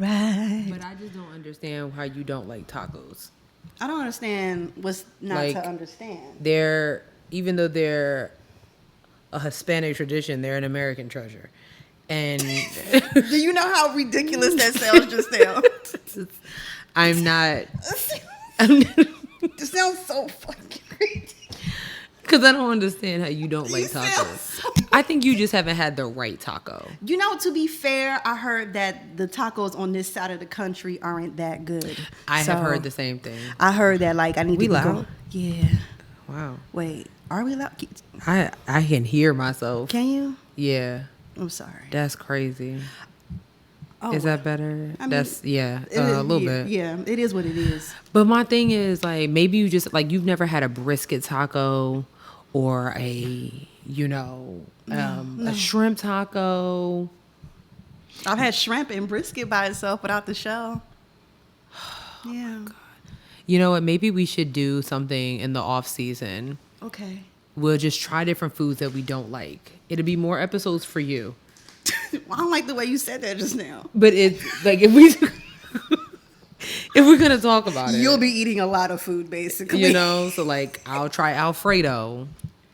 right. But I just don't understand how you don't like tacos. I don't understand what's not Like, to understand. Even though they're a Hispanic tradition, they're an American treasure. And do you know how ridiculous that sounds just now? I'm not. It sounds so fucking crazy. Because I don't understand how you don't like tacos. So I think you just haven't had the right taco. You know, to be fair, I heard that the tacos on this side of the country aren't that good. I have heard the same thing. I heard that, like, I need We to loud? go. Yeah. Wow. Wait, are we loud? I can hear myself. Can you? Yeah. I'm sorry. That's crazy. Oh, Is that better? I mean, That's a little bit. Yeah, it is what it is. But my thing is, like, maybe you just like you've never had a brisket taco or a a shrimp taco. I've had shrimp and brisket by itself without the shell. Yeah. God. You know what? Maybe we should do something in the off season. Okay. We'll just try different foods that we don't like. It'll be more episodes for you. I don't like the way you said that just now. But it's like if we're gonna talk about it, You'll be eating a lot of food, basically. You know, so like I'll try Alfredo.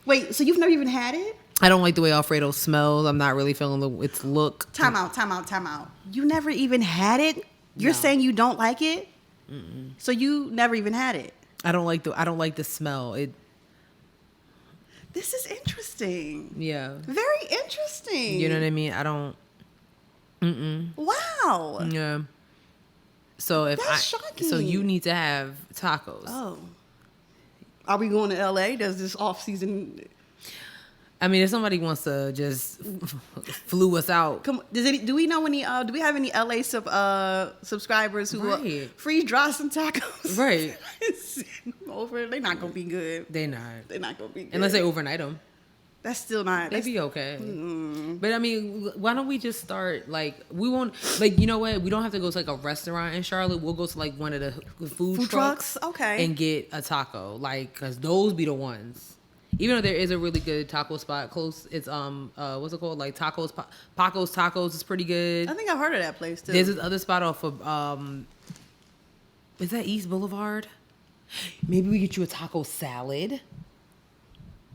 Wait, so you've never even had it? I don't like the way Alfredo smells. I'm not really feeling its look. Time out. You never even had it? You're saying you don't like it? Mm-mm. So you never even had it? I don't like the smell. This is interesting. Yeah. Very interesting. You know what I mean? I don't. Wow. Yeah. So That's shocking. So you need to have tacos. Oh. Are we going to LA? Does this off season? I mean, if somebody wants to just flew us out, Come. Do we know any? Do we have any LA subscribers who will freeze dry some tacos? Right. Over. They're not gonna be good. They're not gonna be good unless they overnight them. That's still not. They'd be okay. But I mean, why don't we just start like we won't like you know what? We don't have to go to like a restaurant in Charlotte. We'll go to like one of the food trucks, okay, and get a taco. Like, cause those be the ones. Even though there is a really good taco spot close, it's what's it called? Like Paco's Tacos is pretty good. I think I've heard of that place too. There's this other spot off of is that East Boulevard? Maybe we get you a taco salad.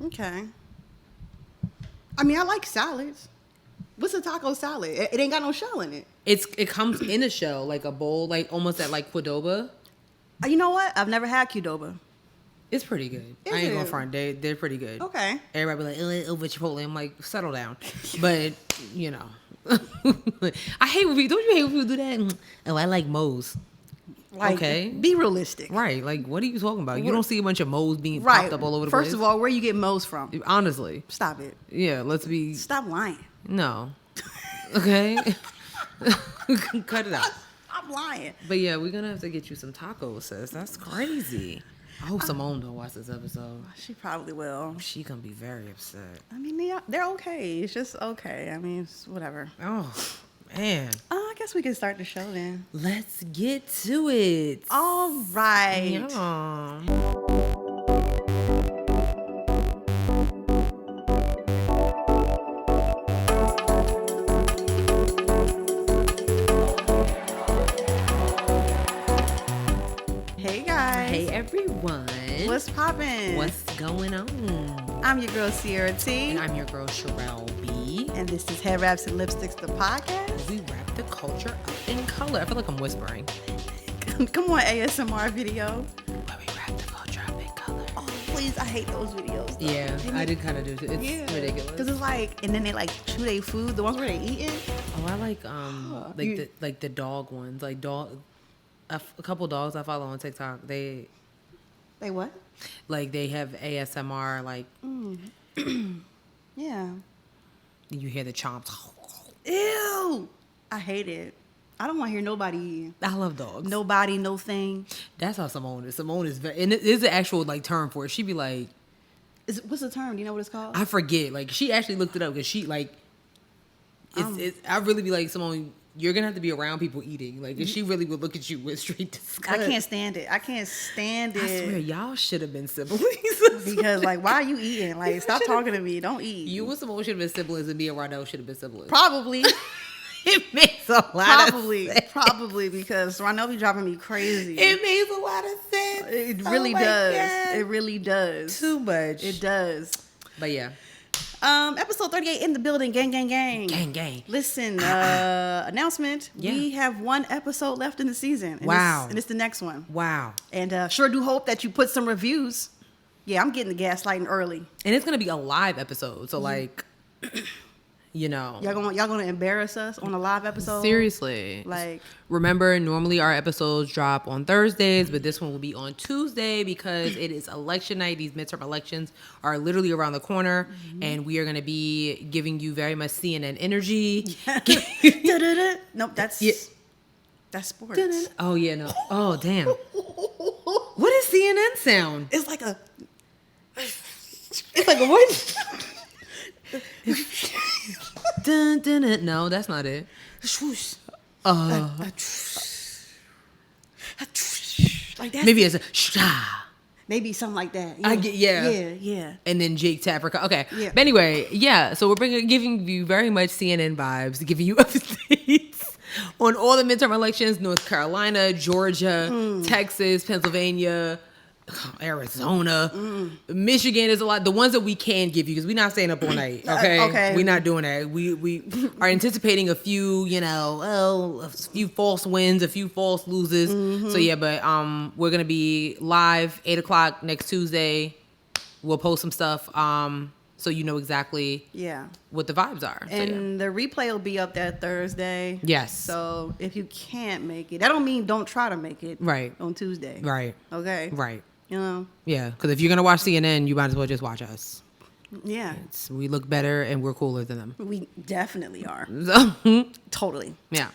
Okay. I mean, I like salads. What's a taco salad? It ain't got no shell in it. It comes in a shell, like a bowl, like almost at like Qdoba. You know what? I've never had Qdoba. It's pretty good. I ain't gonna front. They're pretty good. Okay. Everybody be like, over Chipotle. I'm like, settle down. But, you know. I hate when people, don't you hate when people do that? Oh, I like Moe's. Like, okay. Be realistic. Right. Like, what are you talking about? You don't see a bunch of Moe's being popped up all over the place. First of all, where you get Moe's from? Honestly. Stop it. Yeah, let's be. Stop lying. No. Okay? Cut it out. Stop lying. But yeah, we're going to have to get you some tacos, sis. That's crazy. I hope Simone don't watch this episode. She probably will. She gonna be very upset. I mean, they're okay. It's just okay. I mean, it's whatever. Oh, man. I guess we can start the show then. Let's get to it. All right. Yeah. Everyone. What's poppin'? What's going on? I'm your girl Sierra T. And I'm your girl Sherelle B. And this is Headwraps and Lipsticks, the podcast. We wrap the culture up in color. I feel like I'm whispering. Come on, ASMR video. Where we wrap the culture up in color. Oh, please. I hate those videos. Though. Yeah, I did kind of do too. It's ridiculous. Because it's like, and then they like chew their food, the ones where they eating. Oh, I like the dog ones. Like a couple dogs I follow on TikTok, they what? Like they have ASMR, like yeah. You hear the chomps. Ew! I hate it. I don't want to hear nobody eating. I love dogs. Nobody, no thing. That's how Simone is. Simone is very, and it is an actual like term for it. She be like, what's the term? Do you know what it's called? I forget. Like she actually looked it up because she like. I really be like, Simone, you're gonna have to be around people eating. Like, if she really would look at you with straight disgust. I can't stand it. I swear, y'all should have been siblings. Because, like, why are you eating? Like, stop talking to me. Don't eat. You and Simone should have been siblings, and me and Ronell should have been siblings. Probably. It makes a lot of sense. Probably because Ronell be driving me crazy. It makes a lot of sense. It really does. God. It really does. Too much. It does. But yeah. Episode 38 in the building. Gang, gang, gang. Gang, gang. Listen, announcement. Yeah. We have one episode left in the season. And wow. And it's the next one. Wow. And sure do hope that you put some reviews. Yeah, I'm getting the gaslighting early. And it's going to be a live episode. So, like... You know, y'all gonna embarrass us on a live episode? Seriously. Like, remember, normally our episodes drop on Thursdays, but this one will be on Tuesday because it is election night. These midterm elections are literally around the corner, and we are going to be giving you very much CNN energy. Nope, that's sports. Oh yeah, no. Oh damn. What is CNN sound? It's like a what? Dun, dun, dun. No, that's not it. Like that. Maybe it's a maybe something like that. Yeah. And then Jake Tapper. Okay. Yeah. But anyway, yeah. So we're giving you very much CNN vibes, giving you updates on all the midterm elections: North Carolina, Georgia, Texas, Pennsylvania, Arizona, Michigan is a lot. The ones that we can give you because we're not staying up all night. Okay, we're not doing that. We are anticipating a few, a few false wins, a few false loses. So yeah, but we're gonna be live 8:00 next Tuesday. We'll post some stuff so you know exactly what the vibes are. And the replay will be up that Thursday. Yes. So if you can't make it, that don't mean don't try to make it. Right. On Tuesday. Right. Okay. Right. You know? Yeah, because if you're going to watch CNN, you might as well just watch us. Yeah. We look better and we're cooler than them. We definitely are. Totally. Yeah.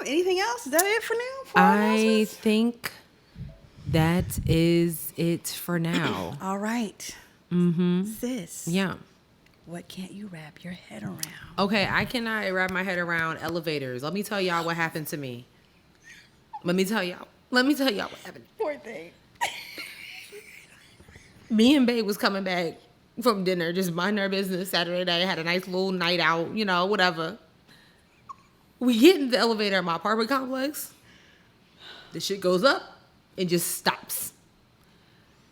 Anything else? Is that it for now? I think that is it for now. All right. Sis. Yeah. What can't you wrap your head around? Okay, I cannot wrap my head around elevators. Let me tell y'all what happened to me. Let me tell y'all what happened. Poor thing. Me and Babe was coming back from dinner, just minding our business Saturday night. Had a nice little night out, whatever. We get in the elevator at my apartment complex. The shit goes up and just stops.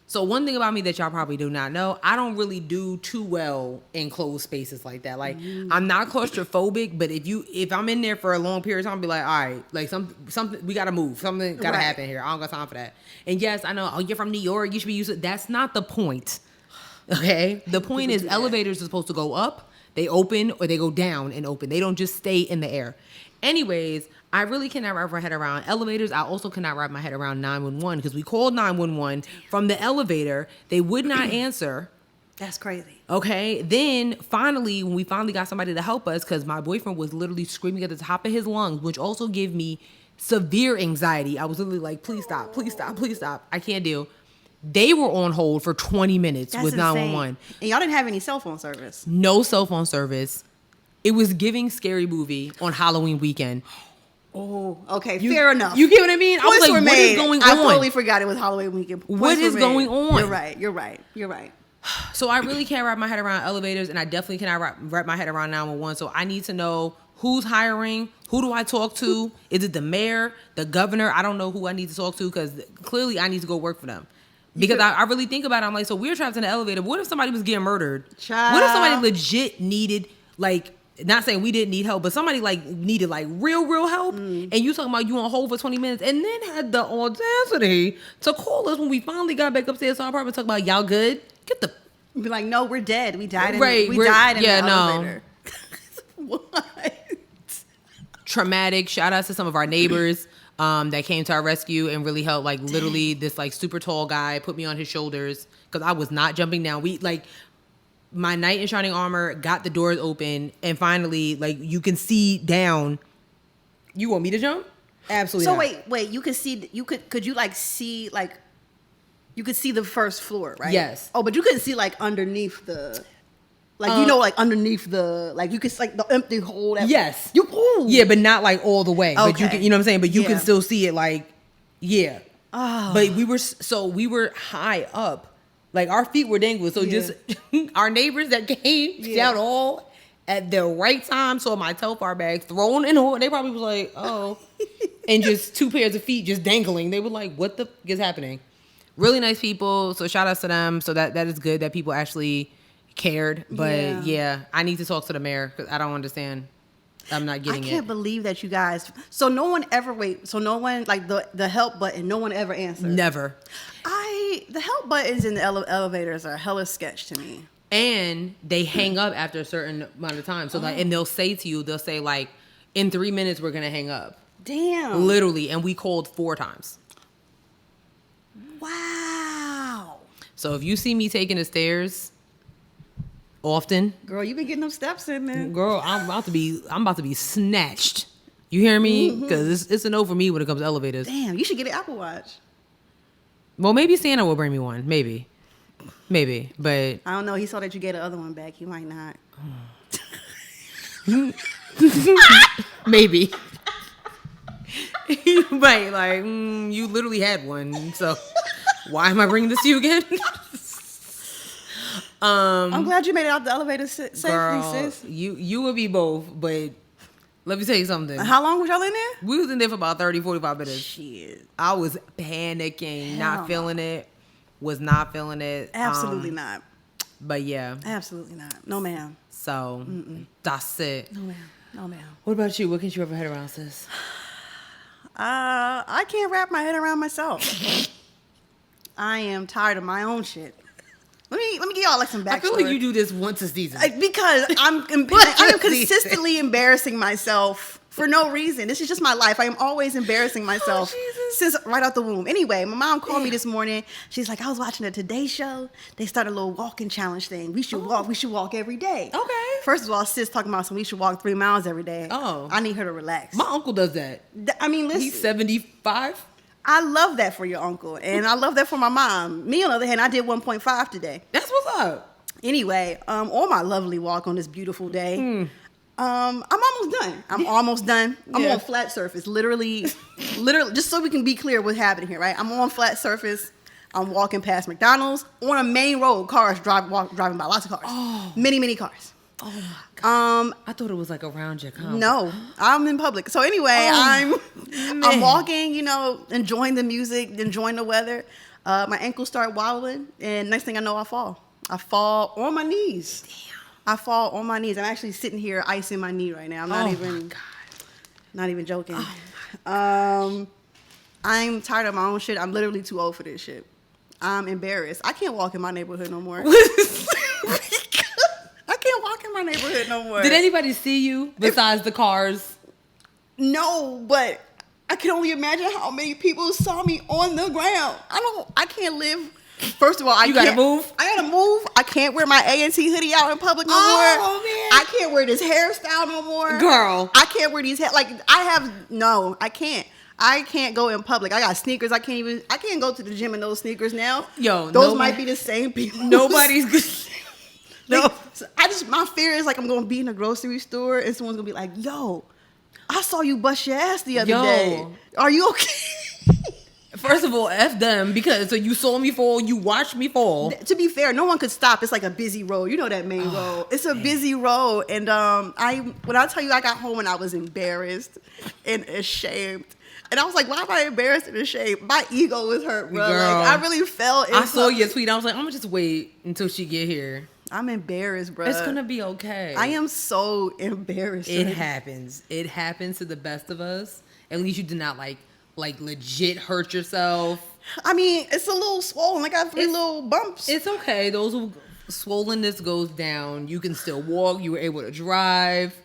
So one thing about me that y'all probably do not know, I don't really do too well in closed spaces like that. Like I'm not claustrophobic, but if I'm in there for a long period of time, I'll be like, all right, like something we gotta move. Something gotta happen here. I don't got time for that. And yes, I know, you're from New York, you should be used to that's not the point. Okay? The point is elevators are supposed to go up, they open, or they go down and open. They don't just stay in the air. Anyways, I really cannot wrap my head around elevators. I also cannot wrap my head around 911 because we called 911 from the elevator. They would not answer. That's crazy. Okay. Then finally, when we finally got somebody to help us, because my boyfriend was literally screaming at the top of his lungs, which also gave me severe anxiety. I was literally like, please stop, please stop, please stop. I can't deal. They were on hold for 20 minutes with 911. And y'all didn't have any cell phone service? No cell phone service. It was giving Scary Movie on Halloween weekend. Oh, okay. Fair enough. You get what I mean? I was like, what is going on? I totally forgot it was Halloween weekend. What is going on? You're right. So I really can't wrap my head around elevators, and I definitely cannot wrap my head around 911. So I need to know who's hiring. Who do I talk to? Is it the mayor, the governor? I don't know who I need to talk to because clearly I need to go work for them. Because I really think about it. I'm like, so we're trapped in the elevator. What if somebody was getting murdered? What if somebody legit needed, like, not saying we didn't need help, but somebody like needed like real help, and you talking about you on hold for 20 minutes, and then had the audacity to call us when we finally got back upstairs to our apartment, talk about y'all good? Get the be like, no, we're dead. We died. We died in the elevator. What? Traumatic. Shout out to some of our neighbors that came to our rescue and really helped. Like literally, this like super tall guy put me on his shoulders because I was not jumping down. We like. My knight in shining armor got the doors open, and finally, like, you can see down. You want me to jump? Absolutely. So not. wait, you could see, could you like see, like, you could see the first floor, right? Yes. Oh, but you couldn't see like underneath the, like, like underneath the, like you could like the empty hole. Yes. Ooh. Yeah, but not like all the way. Okay. But you can, you know what I'm saying? But you can still see it, like, yeah. Oh. But we were high up. Like, our feet were dangling. So just our neighbors that came, shout all, at the right time, saw my Telfar bag thrown in Horne. They probably was like, oh. And just 2 pairs of feet just dangling. They were like, what the is happening? Really nice people. So shout outs to them. So that is good that people actually cared. But yeah, I need to talk to the mayor because I don't understand. I'm not getting it. I can't believe that you guys. So no one ever So no one like the help button. No one ever answered. Never. The help buttons in the elevators are hella sketch to me. And they hang up after a certain amount of time. So like, and they'll say like, in 3 minutes we're gonna hang up. Damn. Literally, and we called 4 times. Wow. So if you see me taking the stairs often, girl, you been getting them steps in there. Girl, I'm about to be snatched. You hear me? Because it's a no for me when it comes to elevators. Damn, you should get an Apple Watch. Well, maybe Santa will bring me one. Maybe, but I don't know. He saw that you gave the other one back. He might not. Maybe. You might like you literally had one, so why am I bringing this to you again? I'm glad you made it out the elevator safely, girl, sis. You would be both, but let me tell you something. How long was y'all in there? We was in there for about 30-45 minutes. Shit. I was panicking, not feeling it. Was not feeling it. Absolutely not. But yeah. Absolutely not. No, ma'am. So that's it. No, ma'am. No, ma'am. What about you? What can you wrap your head around, sis? I can't wrap my head around myself. I am tired of my own shit. Let me give y'all like some backstory. I feel like you do this once a season. Because I am consistently embarrassing myself for no reason. This is just my life. I am always embarrassing myself since right out the womb. Anyway, my mom called me this morning. She's like, I was watching a Today Show. They started a little walking challenge thing. We should walk. We should walk every day. Okay. First of all, sis talking about we should walk 3 miles every day. Oh. I need her to relax. My uncle does that. I mean, listen. He's 75. I love that for your uncle, and I love that for my mom. Me, on the other hand, I did 1.5 today. That's what's up. Anyway, on my lovely walk on this beautiful day, I'm almost done. I'm on flat surface, literally, just so we can be clear what's happening here, right? I'm on flat surface. I'm walking past McDonald's on a main road. Cars driving by, lots of cars. Oh. Many cars. Oh my God. I thought it was like around your car. No, I'm in public. So anyway, I'm walking, enjoying the music, enjoying the weather. My ankles start wobbling, and next thing I know, I fall. I fall on my knees. Damn. I fall on my knees. I'm actually sitting here icing my knee right now. I'm not even joking. Oh I'm tired of my own shit. I'm literally too old for this shit. I'm embarrassed. I can't walk in my neighborhood no more. I can't walk in my neighborhood no more. Did anybody see you besides the cars? No, but I can only imagine how many people saw me on the ground. I can't live. First of all, I gotta move. I gotta move. I can't wear my A&T hoodie out in public no more. Man. I can't wear this hairstyle no more. Girl. I can't wear these I can't. I can't go in public. I got sneakers. I can't go to the gym in those sneakers now. Those might be the same people. Nobody's good. No. My fear is like I'm gonna be in a grocery store and someone's gonna be like, yo, I saw you bust your ass the other day. Are you okay? First of all, F them, because so you saw me fall, you watched me fall. To be fair, no one could stop. It's like a busy road. You know that main road. It's a busy road. And when I tell you I got home and I was embarrassed and ashamed. And I was like, why am I embarrassed and ashamed? My ego was hurt, bro. Girl, like, I really felt it. I saw your tweet. I was like, I'm going to just wait until she get here. I'm embarrassed, bro. It's going to be okay. I am so embarrassed. It happens. It happens to the best of us. At least you did not like legit hurt yourself. I mean, it's a little swollen. I got 3 little bumps. It's okay. Those swollenness goes down. You can still walk. You were able to drive.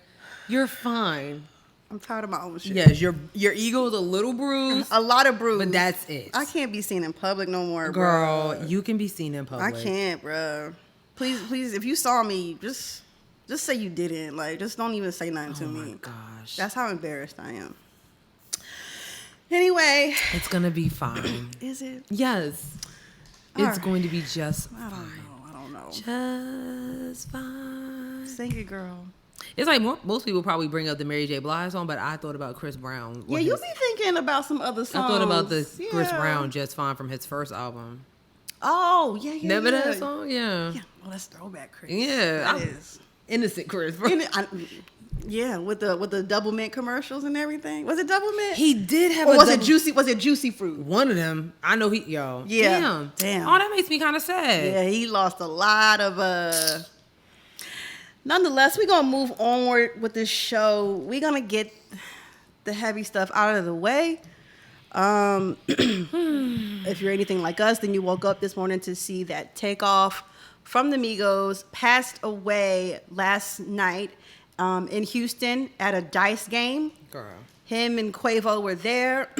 You're fine. I'm tired of my own shit. Yes, your ego is a little bruised. A lot of bruise. But that's it. I can't be seen in public no more, girl. Bro. You can be seen in public. I can't, bro. Please, if you saw me, just say you didn't. Like, just don't even say nothing to me. Oh, my gosh. That's how embarrassed I am. Anyway. It's going to be fine. Is it? Yes. It's going to be just fine. I don't know. Just fine. Sing it, girl. It's like most people probably bring up the Mary J. Blige song, but I thought about Chris Brown. Yeah, you be thinking about some other songs. I thought about the Chris Brown Just Fine from his first album. Oh, yeah. Never that song? Yeah. Well, that's throwback, Chris. Yeah. That is. innocent Chris. Yeah, with the double mint commercials and everything. Was it double mint? He did have. Or was it juicy? Was it juicy fruit? One of them. I know he. Yo. Yeah. Damn. Oh, that makes me kind of sad. Yeah, he lost a lot of. Nonetheless, we're gonna move onward with this show. We're gonna get the heavy stuff out of the way. If you're anything like us, then you woke up this morning to see that Takeoff from the Migos passed away last night in Houston at a dice game. Girl. Him and Quavo were there.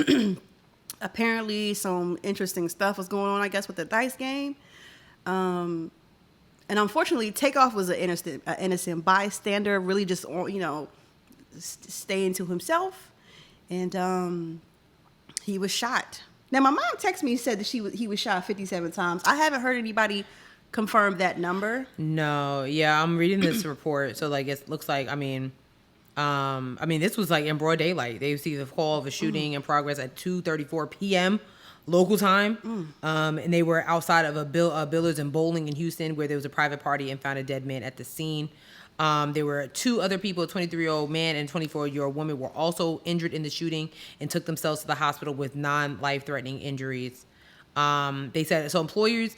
Apparently, some interesting stuff was going on, I guess, with the dice game. And unfortunately, Takeoff was an innocent bystander, really just, staying to himself. And he was shot. Now, my mom texted me and said that he was shot 57 times. I haven't heard anybody confirm that number. No, yeah, I'm reading this report. So, like, it looks like, this was like in broad daylight. They received a call of a shooting in progress at 2:34 p.m. local time. And they were outside of a Billards and Bowling in Houston, where there was a private party, and found a dead man at the scene. There were two other people, a 23-year-old man and a 24-year-old woman, were also injured in the shooting and took themselves to the hospital with non-life-threatening injuries. They said, so employees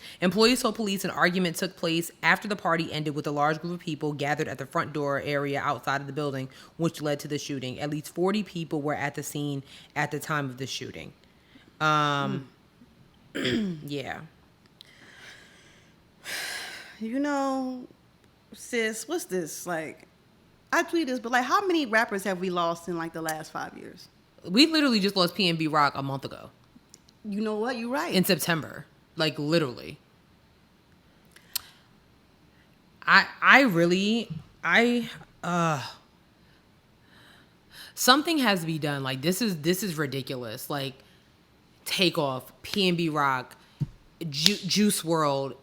told police an argument took place after the party ended, with a large group of people gathered at the front door area outside of the building, which led to the shooting. At least 40 people were at the scene at the time of the shooting. Yeah. Sis, what's this? Like, I tweet this, but like, how many rappers have we lost in like the last 5 years? We literally just lost PNB Rock a month ago. You know what? You're right. In September. Like, literally. Something has to be done. Like, this is ridiculous. Like, Takeoff, PNB Rock, Juice WRLD,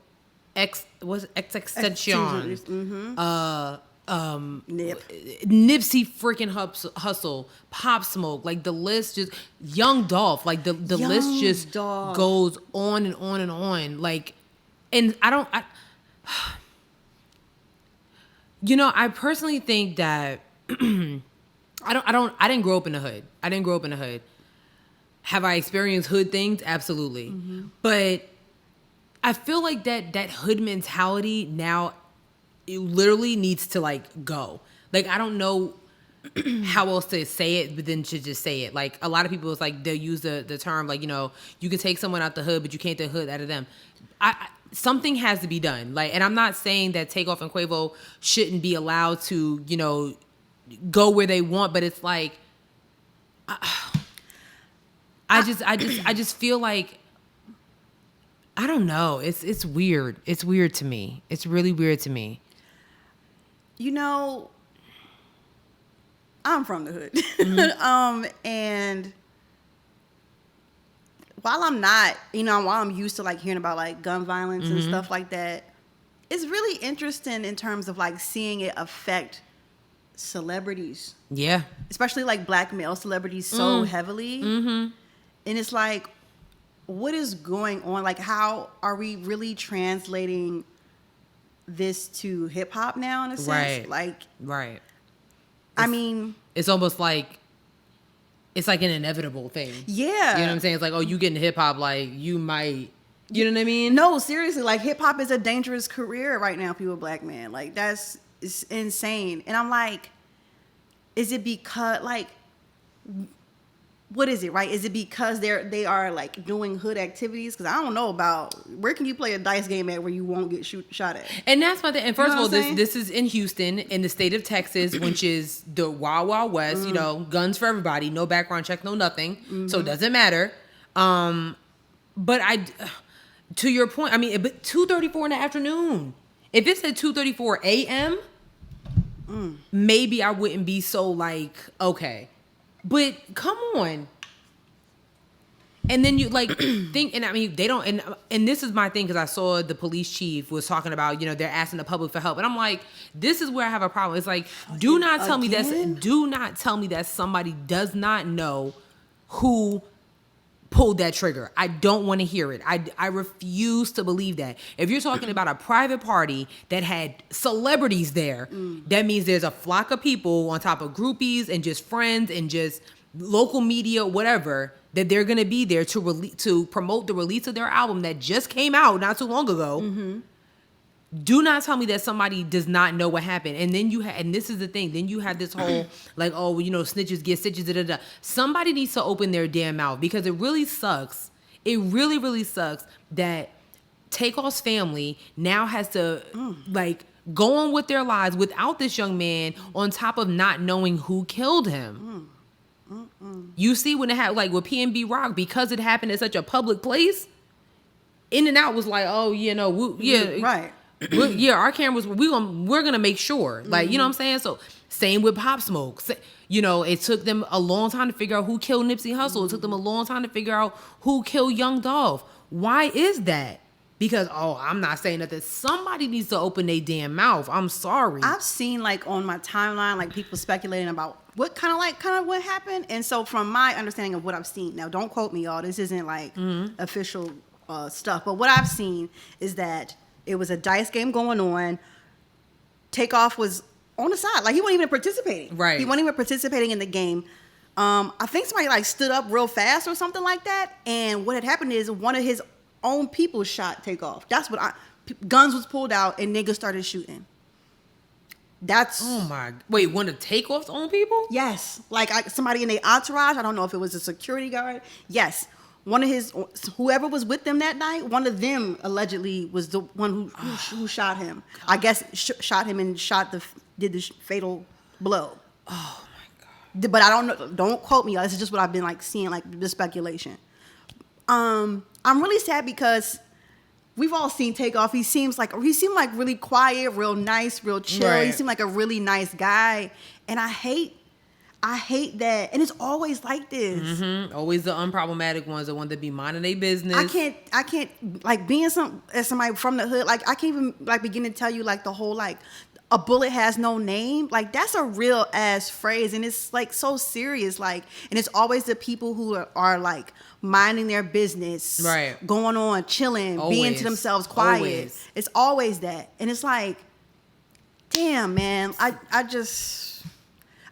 XXXTentacion, Nipsey freaking Hussle, Pop Smoke, like the list just, Young Dolph, like the list just goes on and on and on. Like, and I personally think that I didn't grow up in the hood. Have I experienced hood things? Absolutely. Mm-hmm. But I feel like that hood mentality now, it literally needs to like go. Like, I don't know how else to say it, but then to just say it. Like, a lot of people, it's like they'll use the term like, you can take someone out the hood, but you can't take the hood out of them. Something has to be done. Like, and I'm not saying that Takeoff and Quavo shouldn't be allowed to, go where they want, but it's like, I just feel like, I don't know. It's weird. It's weird to me. It's really weird to me. I'm from the hood. Mm-hmm. And while I'm not, while I'm used to like hearing about like gun violence and stuff like that, it's really interesting in terms of like seeing it affect celebrities. Yeah. Especially like black male celebrities so heavily. Mm-hmm. And it's like, what is going on? Like, how are we really translating this to hip hop now in a sense? Right. Like, right. It's almost like, it's like an inevitable thing. Yeah. You know what I'm saying? It's like, oh, you get into hip hop, like you might, you know what I mean? No, seriously, like hip hop is a dangerous career right now for you, a black man. Like, it's insane. And I'm like, is it because like, what is it, right? Is it because they are like doing hood activities? Because I don't know about, where can you play a dice game at where you won't get shot at? And that's my thing. And first of all, this is in Houston, in the state of Texas, which is the Wild Wild West. Guns for everybody, no background check, no nothing. So it doesn't matter. But to your point, but 2:34 in the afternoon. If it's at 2:34 a.m., maybe I wouldn't be so like, okay. But come on. And then you like think, and they don't, and this is my thing, because I saw the police chief was talking about, they're asking the public for help. And I'm like, this is where I have a problem. It's like, do not tell me that somebody does not know who pulled that trigger. I don't want to hear it. I refuse to believe that. If you're talking about a private party that had celebrities there, that means there's a flock of people on top of groupies and just friends and just local media, whatever, that they're going to be there to promote the release of their album that just came out not too long ago. Mm-hmm. Do not tell me that somebody does not know what happened. And then and this is the thing, then you have this whole, like, oh, snitches get stitches, da-da-da. Somebody needs to open their damn mouth, because it really sucks. It really, really sucks that Takeoff's family now has to, go on with their lives without this young man, on top of not knowing who killed him. You see, when it happened, like with P&B Rock, because it happened at such a public place, In-N-Out was like, oh, right. Our cameras, we're gonna make sure, like, you know what I'm saying? So same with Pop Smoke. It took them a long time to figure out who killed Nipsey Hussle. It took them a long time to figure out who killed Young Dolph. Why is that? Because, I'm not saying that somebody needs to open their damn mouth. I'm sorry. I've seen, like, on my timeline, like, people speculating about what kind of what happened. And so from my understanding of what I've seen, now don't quote me, y'all, this isn't like official stuff, but what I've seen is that it was a dice game going on. Takeoff was on the side. Like, he wasn't even participating. Right. He wasn't even participating in the game. I think somebody, like, stood up real fast or something like that. And what had happened is one of his own people shot Takeoff. That's what guns was pulled out and niggas started shooting. That's... Oh, my... Wait, one of Takeoff's own people? Yes. Like, somebody in their entourage. I don't know if it was a security guard. Yes. One of his, whoever was with them that night, one of them allegedly was the one who shot him. God. I guess shot him and did the fatal blow. Oh my God! But I don't know. Don't quote me. This is just what I've been like seeing, like the speculation. I'm really sad because we've all seen Takeoff. He seemed like really quiet, real nice, real chill. Right. He seemed like a really nice guy, and I hate that, and it's always like this. Mm-hmm. Always the unproblematic ones, the ones that be minding their business. I can't like being as somebody from the hood. Like, I can't even like begin to tell you like the whole like a bullet has no name. Like, that's a real ass phrase, and it's like so serious. Like, and it's always the people who are like minding their business, right? Going on, chilling, always. Being to themselves, quiet. Always. It's always that, and it's like, damn, man.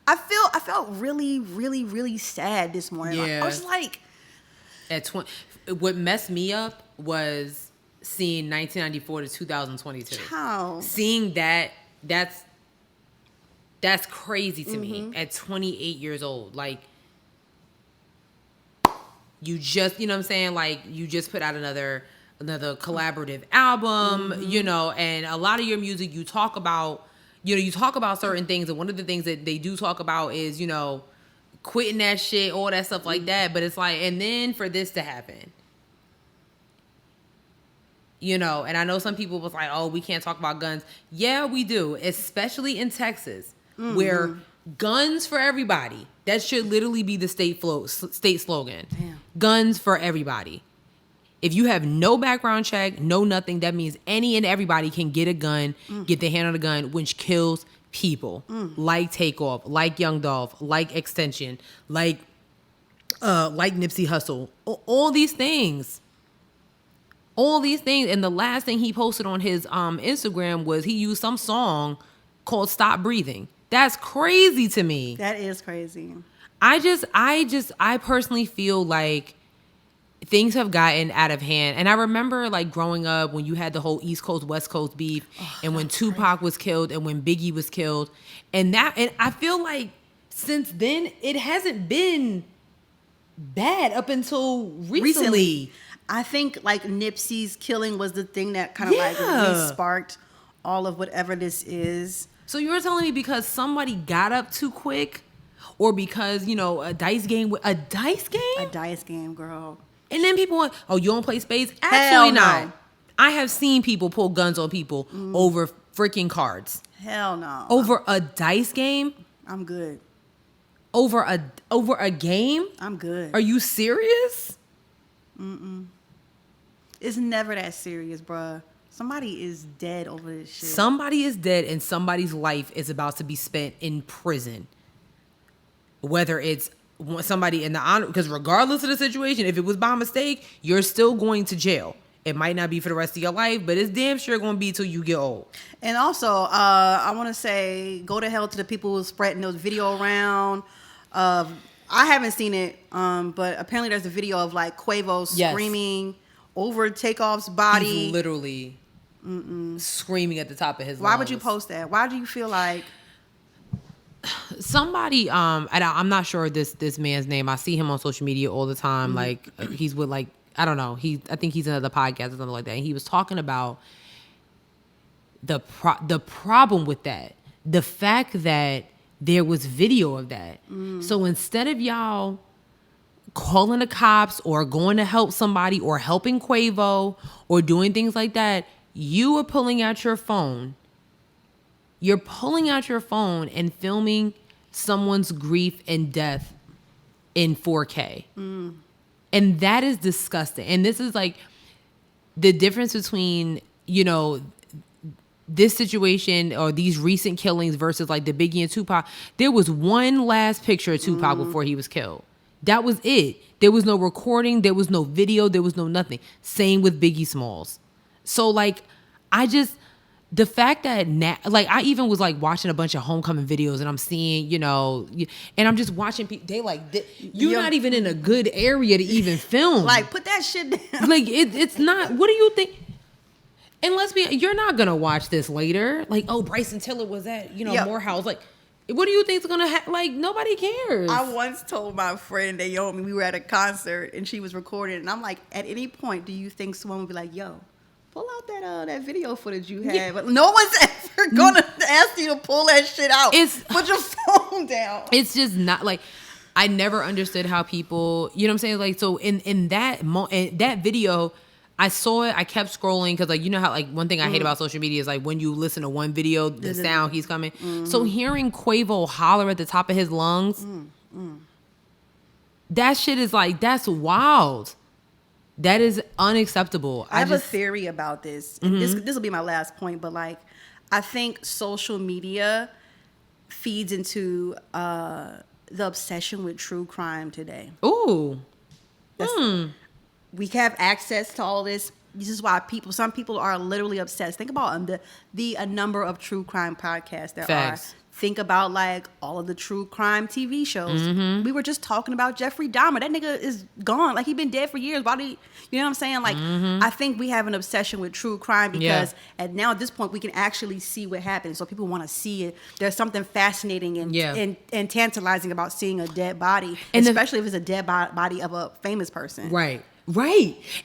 I felt really, really, really sad this morning. Yeah. I was like... What messed me up was seeing 1994 to 2022. How? Seeing that's crazy to me at 28 years old. Like, you just, you know what I'm saying? Like, you just put out another collaborative album, and a lot of your music, you talk about certain things, and one of the things that they do talk about is, quitting that shit, all that stuff like that. But it's like, and then for this to happen, and I know some people was like, oh, we can't talk about guns. Yeah, we do, especially in Texas, where guns for everybody. That should literally be the state slogan. Damn. Guns for everybody. If you have no background check, no nothing, that means any and everybody can get a gun, get their hand on a gun, which kills people. Like Takeoff, like Young Dolph, like Extension, like Nipsey Hussle. All these things. And the last thing he posted on his Instagram was he used some song called Stop Breathing. That's crazy to me. That is crazy. I personally feel like things have gotten out of hand. And I remember like growing up when you had the whole East Coast, West Coast beef, and when Tupac was killed and when Biggie was killed. And I feel like since then it hasn't been bad up until recently. I think like Nipsey's killing was the thing that kind of like really sparked all of whatever this is. So you're telling me because somebody got up too quick, or because, a dice game, A dice game, girl. And then people want, oh, you don't play spades? Absolutely not. I have seen people pull guns on people over freaking cards. Hell no. Over a dice game? I'm good. Over a game? I'm good. Are you serious? It's never that serious, bruh. Somebody is dead over this shit. Somebody is dead, and somebody's life is about to be spent in prison. Whether it's somebody in the honor, because regardless of the situation, if it was by mistake, you're still going to jail. It might not be for the rest of your life, but it's damn sure going to be till you get old. And also, I want to say, go to hell to the people who are spreading those video around. I haven't seen it, but apparently there's a video of like Quavo screaming over Takeoff's body. He's literally screaming at the top of his lungs. Why would you post that? Why do you feel like somebody? I'm not sure this man's name. I see him on social media all the time. Like he's with like. I don't know. I think he's in another podcast or something like that. And he was talking about the problem with that. The fact that there was video of that. So instead of y'all calling the cops or going to help somebody or helping Quavo or doing things like that, you are pulling out your phone. You're pulling out your phone and filming someone's grief and death in 4K. And that is disgusting. And this is like the difference between, you know, this situation or these recent killings versus like the Biggie and Tupac. There was one last picture of Tupac before he was killed. That was it. There was no recording. There was no video. There was no nothing. Same with Biggie Smalls. So like, the fact that like I even was like watching a bunch of homecoming videos and I'm seeing, you know, and I'm just watching people. They like you're not even in a good area to even film. Like put that shit down. Like it's not. What do you think? And you're not gonna watch this later. Like Bryson Tiller was at Morehouse. Like what do you think is gonna happen? Like nobody cares. I once told my friend that we were at a concert and she was recording and I'm like, at any point do you think someone would be like, yo, pull out that video footage you had? Yeah. But no one's ever gonna ask you to pull that shit out. Put your phone down. It's just not like I never understood how people, you know what I'm saying? Like so in that that video, I saw it. I kept scrolling because like you know how like one thing I hate about social media is like when you listen to one video, the sound keeps coming. So hearing Quavo holler at the top of his lungs, that shit is like that's wild. That is unacceptable. I have a theory about this. And this will be my last point, but like I think social media feeds into the obsession with true crime today. Ooh. We have access to all this. This is why some people are literally obsessed. Think about the number of true crime podcasts there are. Think about like all of the true crime TV shows. We were just talking about Jeffrey Dahmer. That nigga is gone. Like he been dead for years. Why do you know what I'm saying? Like I think we have an obsession with true crime because at this point we can actually see what happens. So people want to see it. There's something fascinating and tantalizing about seeing a dead body, and especially if it's a dead body of a famous person. Right.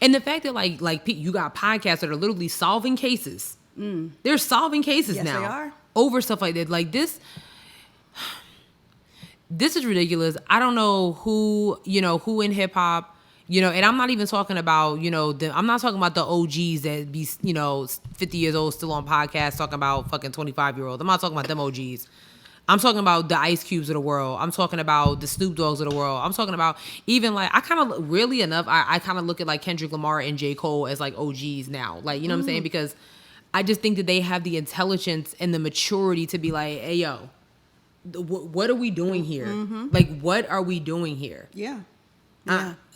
And the fact that like you got podcasts that are literally solving cases. They're solving cases now. Yes, they are. Over stuff like that. Like this is ridiculous. I don't know who in hip hop, and I'm not even talking about, I'm not talking about the OGs that be, 50 years old still on podcasts talking about fucking 25-year-olds. I'm not talking about them OGs. I'm talking about the Ice Cubes of the world. I'm talking about the Snoop Dogg's of the world. I'm talking about even like, I kind of look at like Kendrick Lamar and J. Cole as like OGs now. Like, you know what I'm saying? Because I just think that they have the intelligence and the maturity to be like, hey, yo, what are we doing here? Like, what are we doing here? Yeah.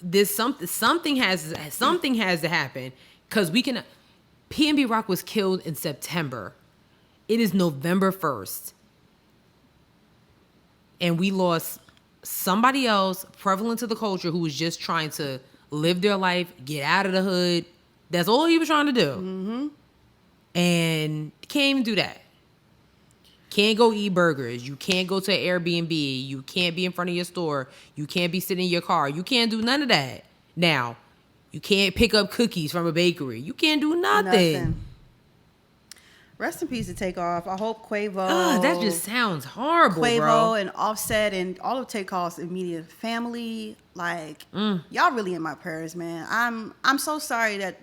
There's something has to happen because we can. PNB Rock was killed in September. It is November 1st. And we lost somebody else prevalent to the culture who was just trying to live their life, get out of the hood. That's all he was trying to do. And can't even do that. Can't go eat burgers. You can't go to an Airbnb. You can't be in front of your store. You can't be sitting in your car. You can't do none of that. Now, you can't pick up cookies from a bakery. You can't do nothing. Rest in peace to Takeoff. I hope Quavo. That just sounds horrible, Quavo bro. and Offset and all of Takeoff's immediate family. Like, y'all really in my prayers, man. I'm so sorry that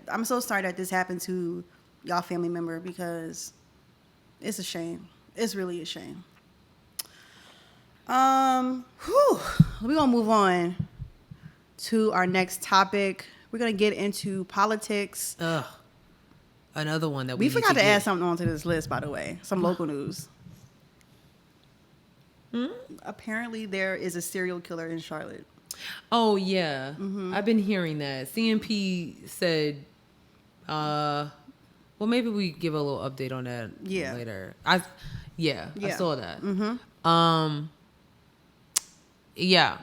this happened to y'all family member because it's a shame. It's really a shame. We're gonna move on to our next topic. We're gonna get into politics. Another one that we forgot to add something onto this list, by the way. Some local news. Apparently, there is a serial killer in Charlotte. Oh, yeah. I've been hearing that. CMP said, well, maybe we give a little update on that later. I saw that. Yeah.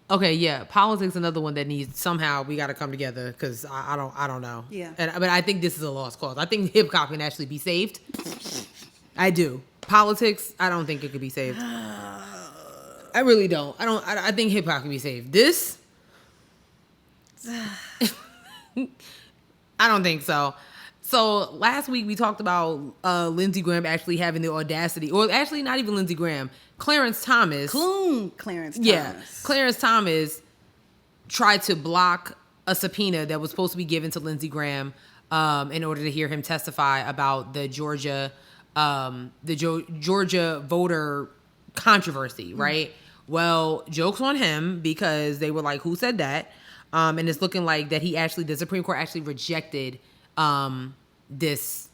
Okay, yeah. Politics, another one that needs, somehow we got to come together because I don't know. Yeah. But I think this is a lost cause. I think hip hop can actually be saved. I do. Politics, I don't think it could be saved. I really don't. I think hip hop can be saved. This, I don't think so. So last week we talked about Lindsey Graham actually having the audacity, or actually not even Lindsey Graham, Clarence Thomas. Clarence Thomas. Yeah, Clarence Thomas tried to block a subpoena that was supposed to be given to Lindsey Graham in order to hear him testify about the Georgia voter controversy, right? Well, joke's on him because they were like, who said that? And it's looking like that the Supreme Court actually rejected this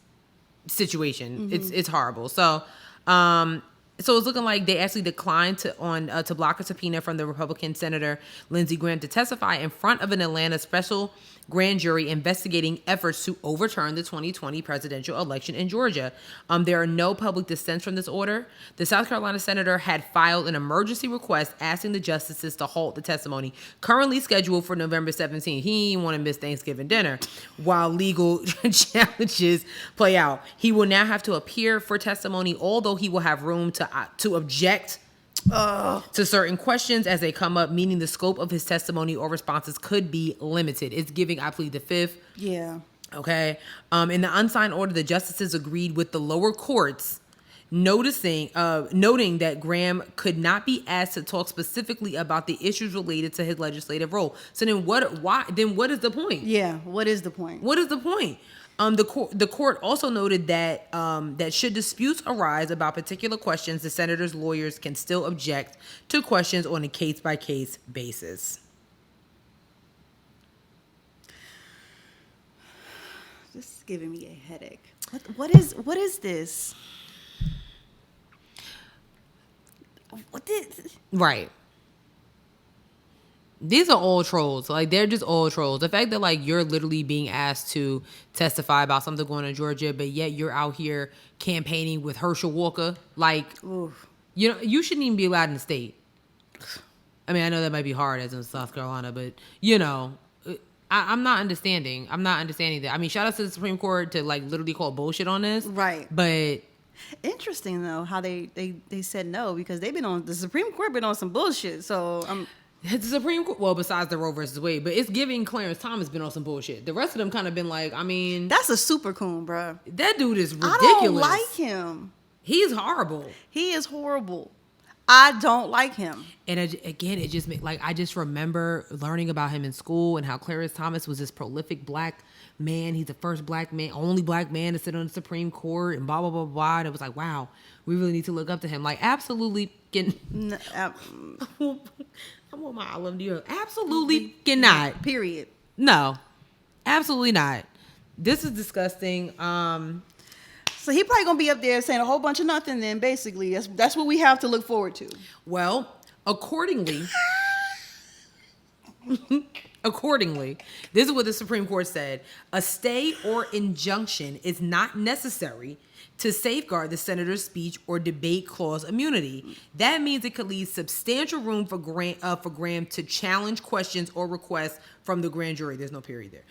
situation. It's horrible. So it's looking like they actually declined to block a subpoena from the Republican Senator Lindsey Graham to testify in front of an Atlanta special grand jury investigating efforts to overturn the 2020 presidential election in Georgia. There are no public dissents from this order. The South Carolina senator had filed an emergency request asking the justices to halt the testimony, currently scheduled for November 17th. He didn't want to miss Thanksgiving dinner while legal challenges play out. He will now have to appear for testimony, although he will have room to object to certain questions as they come up, meaning the scope of his testimony or responses could be limited. It's giving I plead the fifth. Yeah. Okay. In the unsigned order, the justices agreed with the lower courts, noting that Graham could not be asked to talk specifically about the issues related to his legislative role. So then what is the point? Yeah. What is the point? What is the point? The court also noted that that should disputes arise about particular questions, the senator's lawyers can still object to questions on a case-by-case basis. This is giving me a headache. What is this? Right. These are all trolls. Like, they're just all trolls. The fact that, like, you're literally being asked to testify about something going on in Georgia, but yet you're out here campaigning with Herschel Walker. Like, oof. You shouldn't even be allowed in the state. I mean, I know that might be hard as in South Carolina, but, I'm not understanding. That. I mean, shout out to the Supreme Court to, like, literally call bullshit on this. Right. But interesting, though, how they said no, because the Supreme Court been on some bullshit. So the Supreme Court, well, besides the Roe versus Wade, but it's giving Clarence Thomas been on some bullshit. The rest of them kind of been like, I mean, that's a super coon, bro. That dude is ridiculous. I don't like him. He's horrible. He is horrible. I don't like him. And again, it just made, like, I just remember learning about him in school and how Clarence Thomas was this prolific black man. He's the first black man, only black man to sit on the Supreme Court and blah, blah, blah, blah. And it was like, wow, we really need to look up to him. Like, absolutely. I'm on my island. You absolutely cannot. Period. No, absolutely not. This is disgusting. So he probably gonna be up there saying a whole bunch of nothing. Then basically, that's what we have to look forward to. Well, accordingly, this is what the Supreme Court said: a stay or injunction is not necessary to safeguard the senator's speech or debate clause immunity. That means it could leave substantial room for Graham to challenge questions or requests from the grand jury. There's no period there.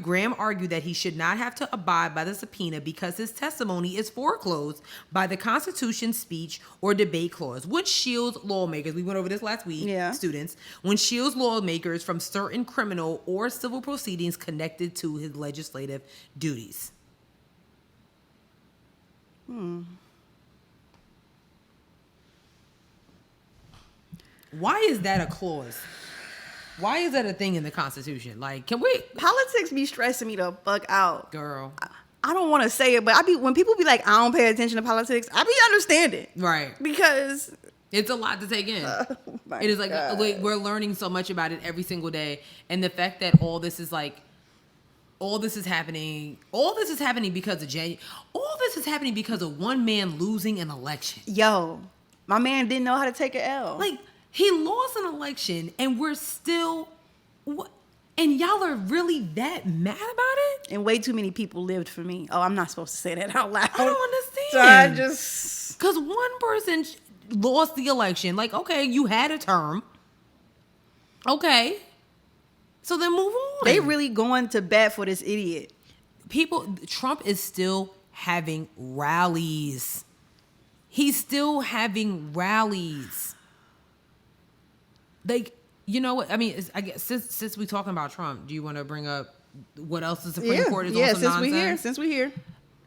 Graham argued that he should not have to abide by the subpoena because his testimony is foreclosed by the Constitution's speech or debate clause, which shields lawmakers, we went over this last week, students, when shields lawmakers from certain criminal or civil proceedings connected to his legislative duties. Why is that a clause? Why is that a thing in the Constitution? Like, can we? Politics be stressing me the fuck out, girl. I don't want to say it, but when people be like, I don't pay attention to politics, I be understanding, right? Because it's a lot to take in. It is like we're learning so much about it every single day, and the fact that all this is like all this is happening because of January. All this is happening because of one man losing an election. Yo, my man didn't know how to take an L. Like, he lost an election, and we're still... And y'all are really that mad about it? And way too many people lived for me. Oh, I'm not supposed to say that out loud. I don't understand. So I just... Because one person lost the election. Like, okay, you had a term. Okay. So then move on. They really going to bat for this idiot. Trump is still having rallies. He's still having rallies. Like... You know what? I mean, I guess since we're talking about Trump, do you want to bring up what else the Supreme Court is on some nonsense? Since we're here.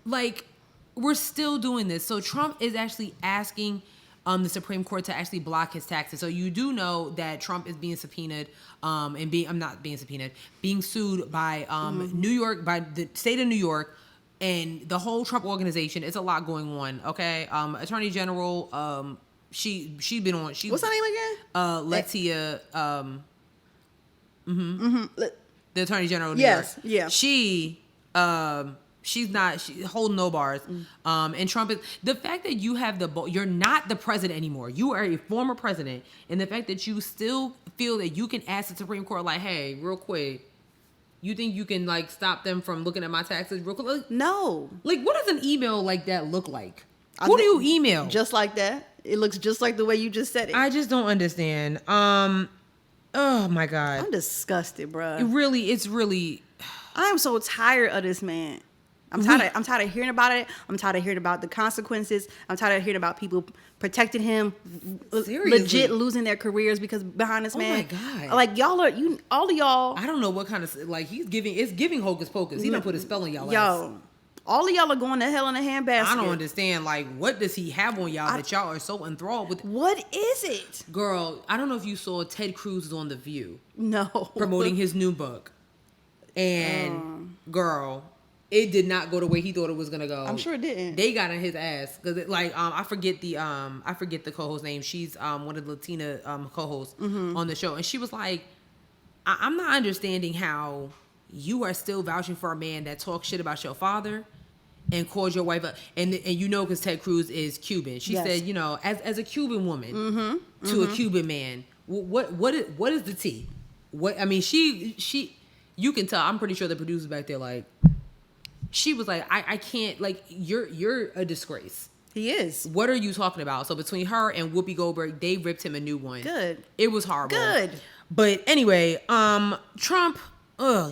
Like, we're still doing this. So Trump is actually asking the Supreme Court to actually block his taxes. So you do know that Trump is being subpoenaed being sued by New York, by the state of New York, and the whole Trump organization. It's a lot going on. Okay, Attorney General. She's been on. What's her name again? Letia. The Attorney General of New York. Yeah. She's holding no bars. And Trump is the fact that you have you're not the president anymore. You are a former president, and the fact that you still feel that you can ask the Supreme Court, like, hey, real quick, you think you can like stop them from looking at my taxes real quick? Like, no. Like, what does an email like that look like? Who do you email? Just like that. It looks just like the way you just said it. I just don't understand. Oh my God. I'm disgusted, bro. It's really. I am so tired of this man. I'm tired of hearing about it. I'm tired of hearing about the consequences. I'm tired of hearing about people protecting him, legit losing their careers because behind this man. Oh my God! Like y'all are all of y'all. I don't know what kind of like it's giving hocus pocus. He done put a spell on y'all. Yo, all of y'all are going to hell in a handbasket. I don't understand. Like, what does he have on y'all that y'all are so enthralled with? What is it, girl? I don't know if you saw Ted Cruz is on The View. No, promoting his new book, and girl. It did not go the way he thought it was gonna go. I'm sure it didn't. They got on his ass because, I forget the co-host's name. She's one of the Latina co-hosts on the show, and she was like, "I'm not understanding how you are still vouching for a man that talks shit about your father and calls your wife and because Ted Cruz is Cuban." She said, as a Cuban woman to a Cuban man, what is the tea? What I mean, she you can tell. I'm pretty sure the producers back there like. She was like, I can't, like, you're a disgrace. He is. What are you talking about? So between her and Whoopi Goldberg, they ripped him a new one. Good. It was horrible. Good. But anyway, Trump,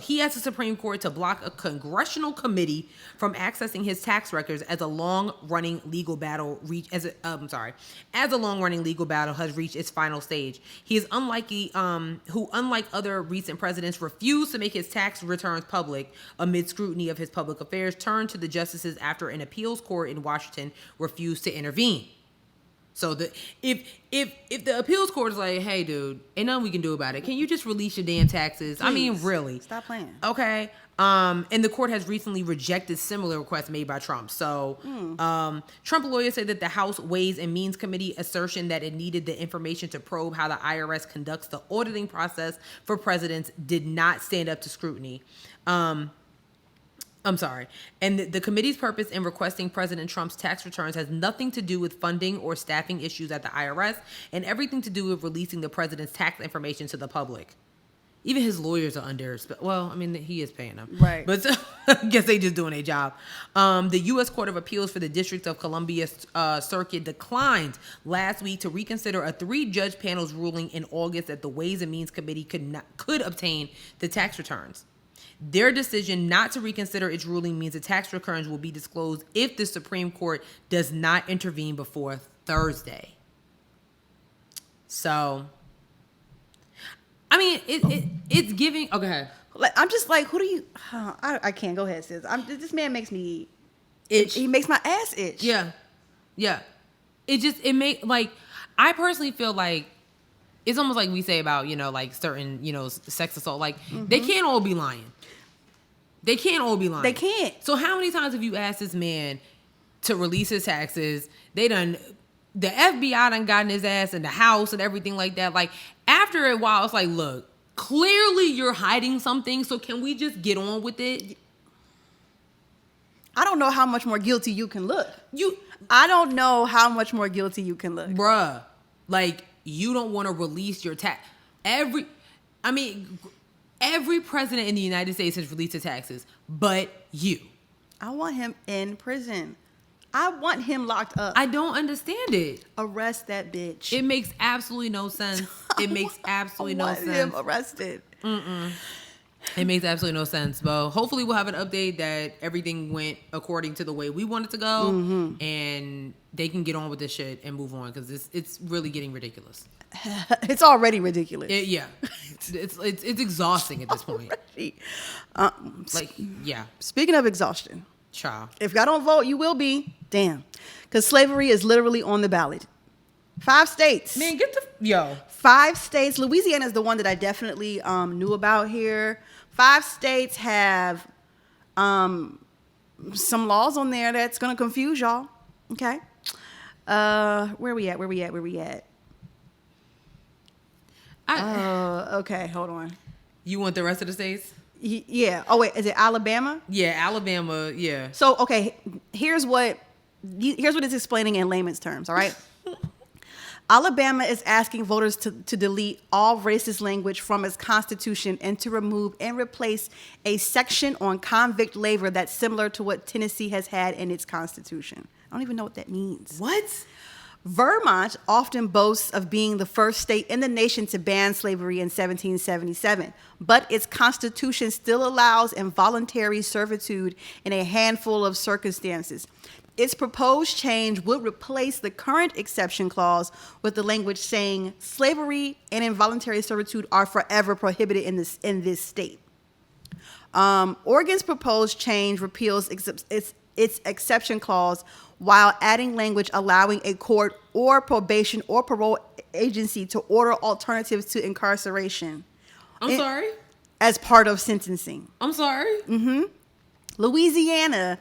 he asked the Supreme Court to block a congressional committee from accessing his tax records as a long-running legal battle has reached its final stage. He is unlikely, who, unlike other recent presidents, refused to make his tax returns public amid scrutiny of his public affairs, turned to the justices after an appeals court in Washington refused to intervene. So if the appeals court is like, hey, dude, ain't nothing we can do about it. Can you just release your damn taxes? Please. I mean, really. Stop playing. Okay. And the court has recently rejected similar requests made by Trump. So Trump lawyers say that the House Ways and Means Committee assertion that it needed the information to probe how the IRS conducts the auditing process for presidents did not stand up to scrutiny. I'm sorry. And the committee's purpose in requesting President Trump's tax returns has nothing to do with funding or staffing issues at the IRS and everything to do with releasing the president's tax information to the public. Even his lawyers are under, well, I mean, he is paying them. Right. But I guess they just doing their job. The U.S. Court of Appeals for the District of Columbia Circuit declined last week to reconsider a 3-judge panel's ruling in August that the Ways and Means Committee could obtain the tax returns. Their decision not to reconsider its ruling means the tax returns will be disclosed if the Supreme Court does not intervene before Thursday. So, I mean, it's giving. Oh, go ahead. I'm just like, who do you? I can't. Go ahead, sis. This man makes me itch. He makes my ass itch. Yeah. I personally feel like it's almost like we say about like certain sex assault. Like they can't all be lying. They can't. So how many times have you asked this man to release his taxes? The FBI done gotten his ass in the house and everything like that. Like after a while, it's like, look, Clearly, you're hiding something. So can we just get on with it? I don't know how much more guilty you can look. I don't know how much more guilty you can look. Bruh, like, you don't want to release your tax. Every president in the United States has released his taxes, but you. I want him in prison. I want him locked up. I don't understand it. Arrest that bitch. It makes absolutely no sense. It makes absolutely no sense. I want him arrested. It makes absolutely no sense. But hopefully we'll have an update that everything went according to the way we want it to go. And they can get on with this shit and move on, because it's really getting ridiculous. It's already ridiculous. It's exhausting at this point. Speaking of exhaustion. Child. If y'all don't vote, you will be. Damn. Because slavery is literally on the ballot. 5 states. Man, 5 states. Louisiana is the one that I definitely knew about here. 5 states have some laws on there that's going to confuse y'all. Okay. Where we at? Okay, hold on. You want the rest of the states? Yeah. Oh, wait. Is it Alabama? Yeah, Alabama. Yeah. So, okay, here's what it's explaining in layman's terms, all right? Alabama is asking voters to delete all racist language from its constitution and to remove and replace a section on convict labor that's similar to what Tennessee has had in its constitution. I don't even know what that means. What? Vermont often boasts of being the first state in the nation to ban slavery in 1777, but its constitution still allows involuntary servitude in a handful of circumstances. Its proposed change would replace the current exception clause with the language saying slavery and involuntary servitude are forever prohibited in this state. Oregon's proposed change repeals its exception clause while adding language allowing a court or probation or parole agency to order alternatives to incarceration. I'm sorry? As part of sentencing. I'm sorry? Louisiana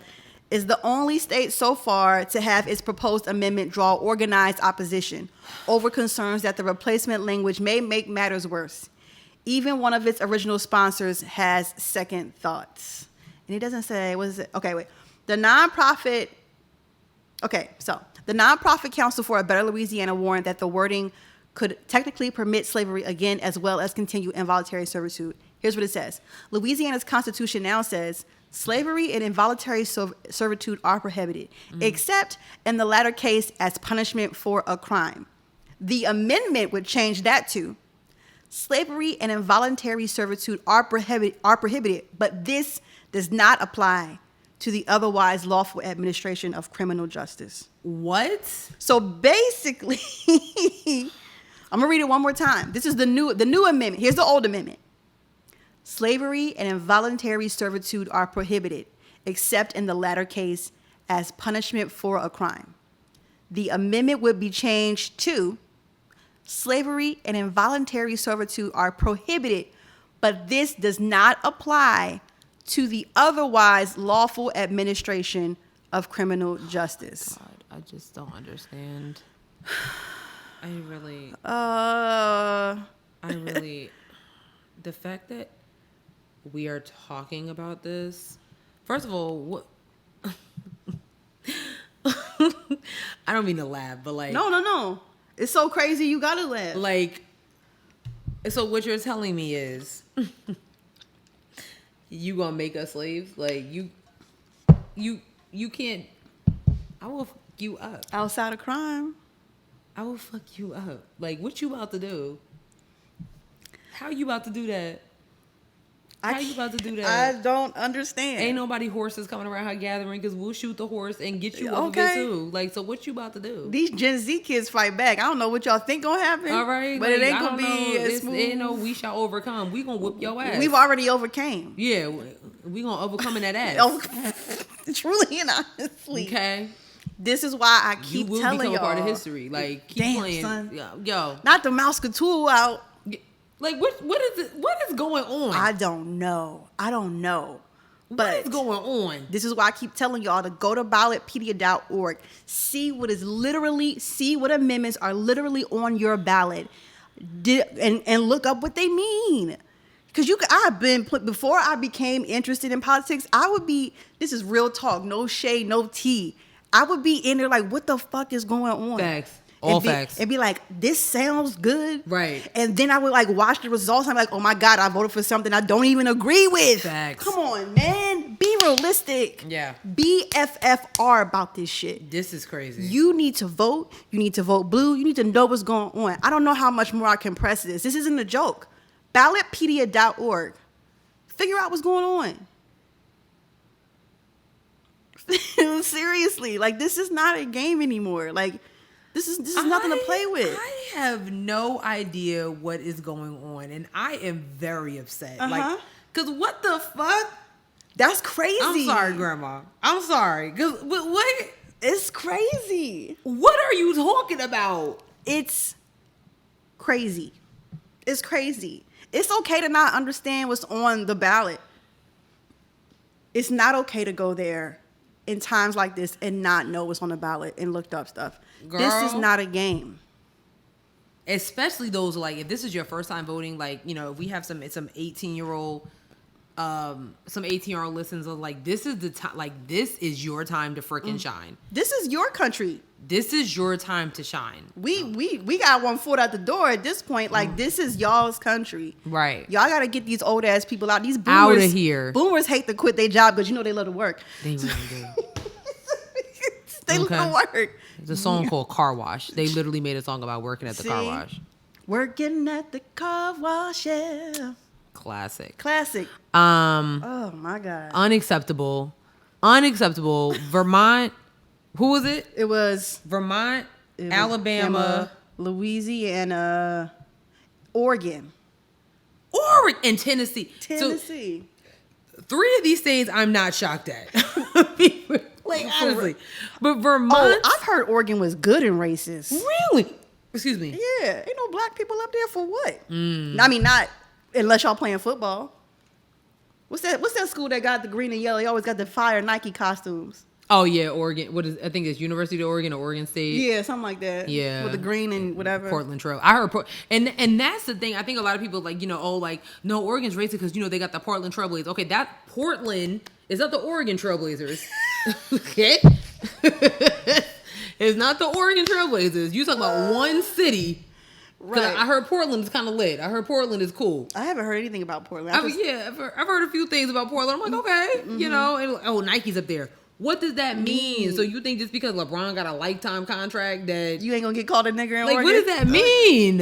is the only state so far to have its proposed amendment draw organized opposition over concerns that the replacement language may make matters worse. Even one of its original sponsors has second thoughts. And it doesn't say, what is it? Okay, wait. The nonprofit Council for a Better Louisiana warned that the wording could technically permit slavery again as well as continue involuntary servitude. Here's what it says. Louisiana's constitution now says slavery and involuntary servitude are prohibited, except in the latter case as punishment for a crime. The amendment would change that to slavery and involuntary servitude are prohibited, but this does not apply to the otherwise lawful administration of criminal justice. What? So basically, I'm gonna read it one more time. This is the new amendment. Here's the old amendment. Slavery and involuntary servitude are prohibited, except in the latter case as punishment for a crime. The amendment would be changed to slavery and involuntary servitude are prohibited, but this does not apply to the otherwise lawful administration of criminal justice. God, I just don't understand. The fact that we are talking about this, first of all, what? I don't mean to laugh, but like... No. It's so crazy you gotta laugh. Like, so what you're telling me is... you gonna make us slaves? Like, you can't... I will fuck you up. Outside of crime. I will fuck you up. Like, what you about to do? How you about to do that? I don't understand. Ain't nobody horses coming around her gathering because we'll shoot the horse and get you over there too. Like, so what you about to do? These Gen Z kids fight back. I don't know what y'all think gonna happen. All right. But like, it ain't gonna be as smooth. Ain't no we shall overcome. We gonna whoop your ass. We've already overcame. Yeah. We gonna overcome in that ass. Truly and honestly. Okay. This is why I keep telling y'all. You will become a part of history. Like, keep playing. Son. Yo. Not the mouse tool out. Like, what is going on? I don't know. But what is going on? This is why I keep telling y'all to go to ballotpedia.org. See what amendments are literally on your ballot. And look up what they mean. Because I've been, before I became interested in politics, I would be, this is real talk, no shade, no tea. I would be in there like, what the fuck is going on? Facts. All facts. It'd be like, this sounds good. Right. And then I would like watch the results. I'm like, oh my God, I voted for something I don't even agree with. Facts. Come on, man. Be realistic. Yeah. Be FFR about this shit. This is crazy. You need to vote. You need to vote blue. You need to know what's going on. I don't know how much more I can press this. This isn't a joke. Ballotpedia.org. Figure out what's going on. Seriously. Like, this is not a game anymore. Like, This is nothing to play with. I have no idea what is going on, and I am very upset. Like, cause what the fuck? That's crazy. I'm sorry, Grandma. I'm sorry. Cause what? It's crazy. What are you talking about? It's crazy. It's crazy. It's okay to not understand what's on the ballot. It's not okay to go there in times like this and not know what's on the ballot and looked up stuff. Girl, this is not a game. Especially those, like, if this is your first time voting, like, you know, if we have some 18-year-old listens of, like, this is the time, like, this is your time to frickin' shine. This is your country. This is your time to shine. We got one foot out the door at this point. Like, this is y'all's country. Right. Y'all got to get these old ass people out. These boomers. Out of here. Boomers hate to quit their job because, you know, they love to work. They really do. They love to work. There's a song called Car Wash. They literally made a song about working at the car wash. Working at the car wash, yeah. Classic. Oh, my God. Unacceptable. Vermont. Who was it? It was Vermont, Alabama, Louisiana, Oregon, and Tennessee. So, 3 of these states I'm not shocked at. Like, honestly. But Vermont. Oh, I've heard Oregon was good and racist. Really? Excuse me. Yeah. Ain't no black people up there for what? I mean, not unless y'all playing football. What's that school that got the green and yellow? They always got the fire Nike costumes. Oh, yeah, Oregon. I think it's University of Oregon or Oregon State. Yeah, something like that. Yeah. With the green and whatever. Portland Trail. I heard, and that's the thing. I think a lot of people, like, you know, oh, like, no, Oregon's racist because, you know, they got the Portland Trailblazers. Okay, that Portland is not the Oregon Trailblazers. Okay? It's not the Oregon Trailblazers. You talking about one city. Right. I heard Portland is kind of lit. I heard Portland is cool. I haven't heard anything about Portland. I've heard a few things about Portland. I'm like, okay, you know, and, Nike's up there. What does that mean? So you think just because LeBron got a lifetime contract that you ain't gonna get called a nigger in like, Oregon? what does that mean?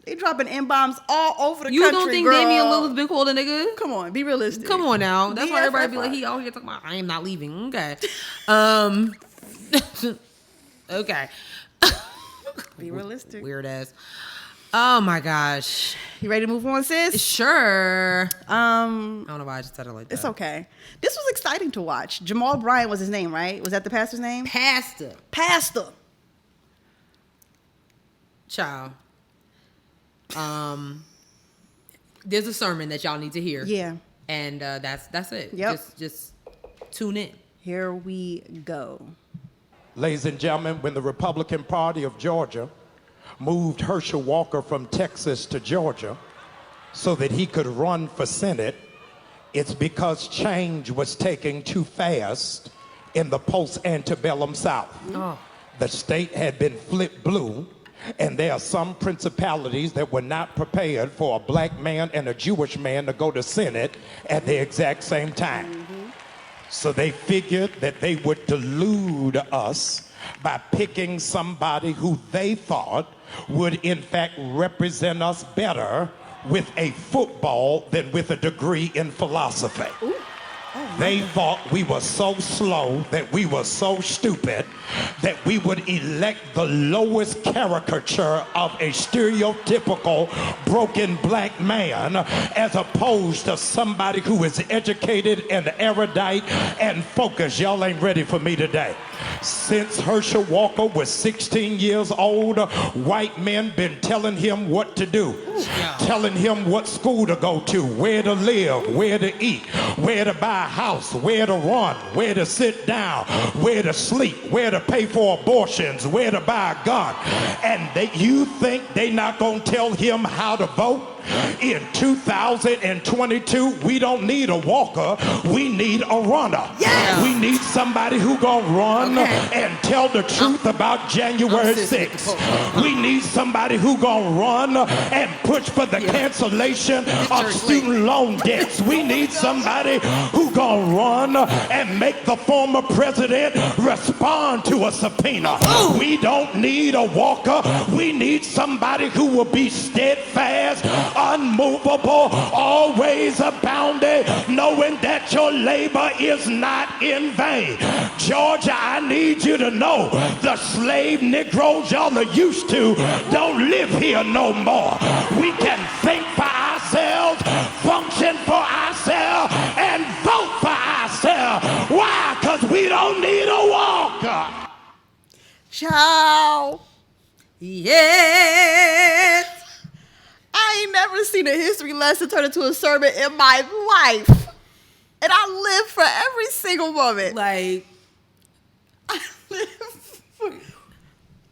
They dropping N-bombs all over the country, You don't think girl. Damian Lillard's been called a nigga? Come on, be realistic. Come on now. That's why everybody be like, he out here talking about, I am not leaving. Okay. Okay. Be realistic. Weird ass. Oh my gosh. You ready to move on, sis? Sure. I don't know why I just said it like that. It's okay. This was exciting to watch. Jamal Bryant was his name, right? Was that the pastor's name? Pastor. Child. There's a sermon that y'all need to hear. Yeah. And that's it. Yep. Just tune in. Here we go. Ladies and gentlemen, when the Republican Party of Georgia moved Herschel Walker from Texas to Georgia so that he could run for Senate, it's because change was taking too fast in the post-antebellum South. Oh. The state had been flipped blue, and there are some principalities that were not prepared for a black man and a Jewish man to go to Senate at the exact same time. So they figured that they would delude us by picking somebody who they thought would in fact represent us better with a football than with a degree in philosophy. Ooh. Oh, they thought we were so slow, that we were so stupid, that we would elect the lowest caricature of a stereotypical broken black man as opposed to somebody who is educated and erudite and focused. Y'all ain't ready for me today. Since Herschel Walker was 16 years old, white men been telling him what to do, telling him what school to go to, where to live, where to eat, where to buy a house, where to run, where to sit down, where to sleep, where to pay for abortions, where to buy a gun. And you think they not gonna tell him how to vote? In 2022, we don't need a walker, we need a runner. Yes. We need somebody who gonna run and tell the truth about January 6th. We need somebody who gonna run and push for the cancellation of student loan debts. We need somebody who gonna run and make the former president respond to a subpoena. We don't need a walker, we need somebody who will be steadfast, unmovable, always abounding, knowing that your labor is not in vain. Georgia, I need you to know the slave Negroes y'all are used to don't live here no more. We can think for ourselves, function for ourselves, and vote for ourselves. Why? Because we don't need a walker. Ciao. Yes. I ain't never seen a history lesson turn into a sermon in my life. And I live for every single moment. Like, I live for...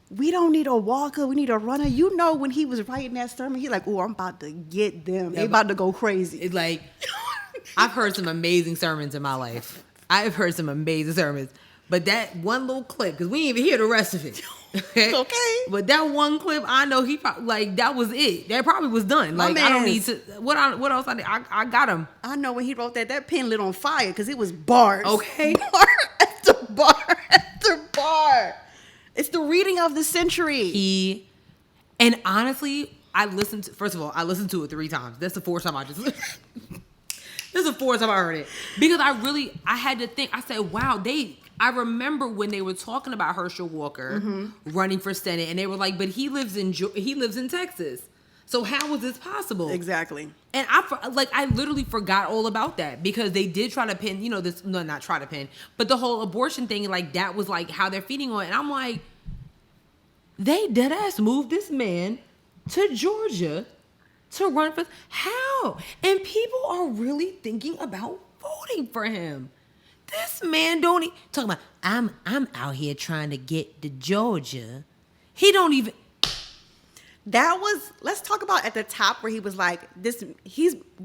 We don't need a walker. We need a runner. You know, when he was writing that sermon, he like, oh, I'm about to get them. They about to go crazy. It's like, I've heard some amazing sermons in my life. I've heard some amazing sermons. But that one little clip, because we didn't even hear the rest of it. Okay. But that one clip, I know he probably, like, that was it. That probably was done. Like, I don't need to, what else I need? I got him. I know when he wrote that pen lit on fire because it was bars. Okay. Bar after bar after bar. It's the reading of the century. And honestly, first of all, I listened to it 3 times. That's the 4th time I just This is the 4th time I heard it. Because I had to think, I said, wow, I remember when they were talking about Herschel Walker running for Senate, and they were like, but he lives in Texas. So how was this possible? Exactly. And I literally forgot all about that because they did try to pin, not try to pin, but the whole abortion thing, like that was like how they're feeding on it. And I'm like, they dead ass moved this man to Georgia to run for, how? And people are really thinking about voting for him. This man don't talking about, I'm out here trying to get to Georgia. He don't even. Let's talk about at the top where he was like,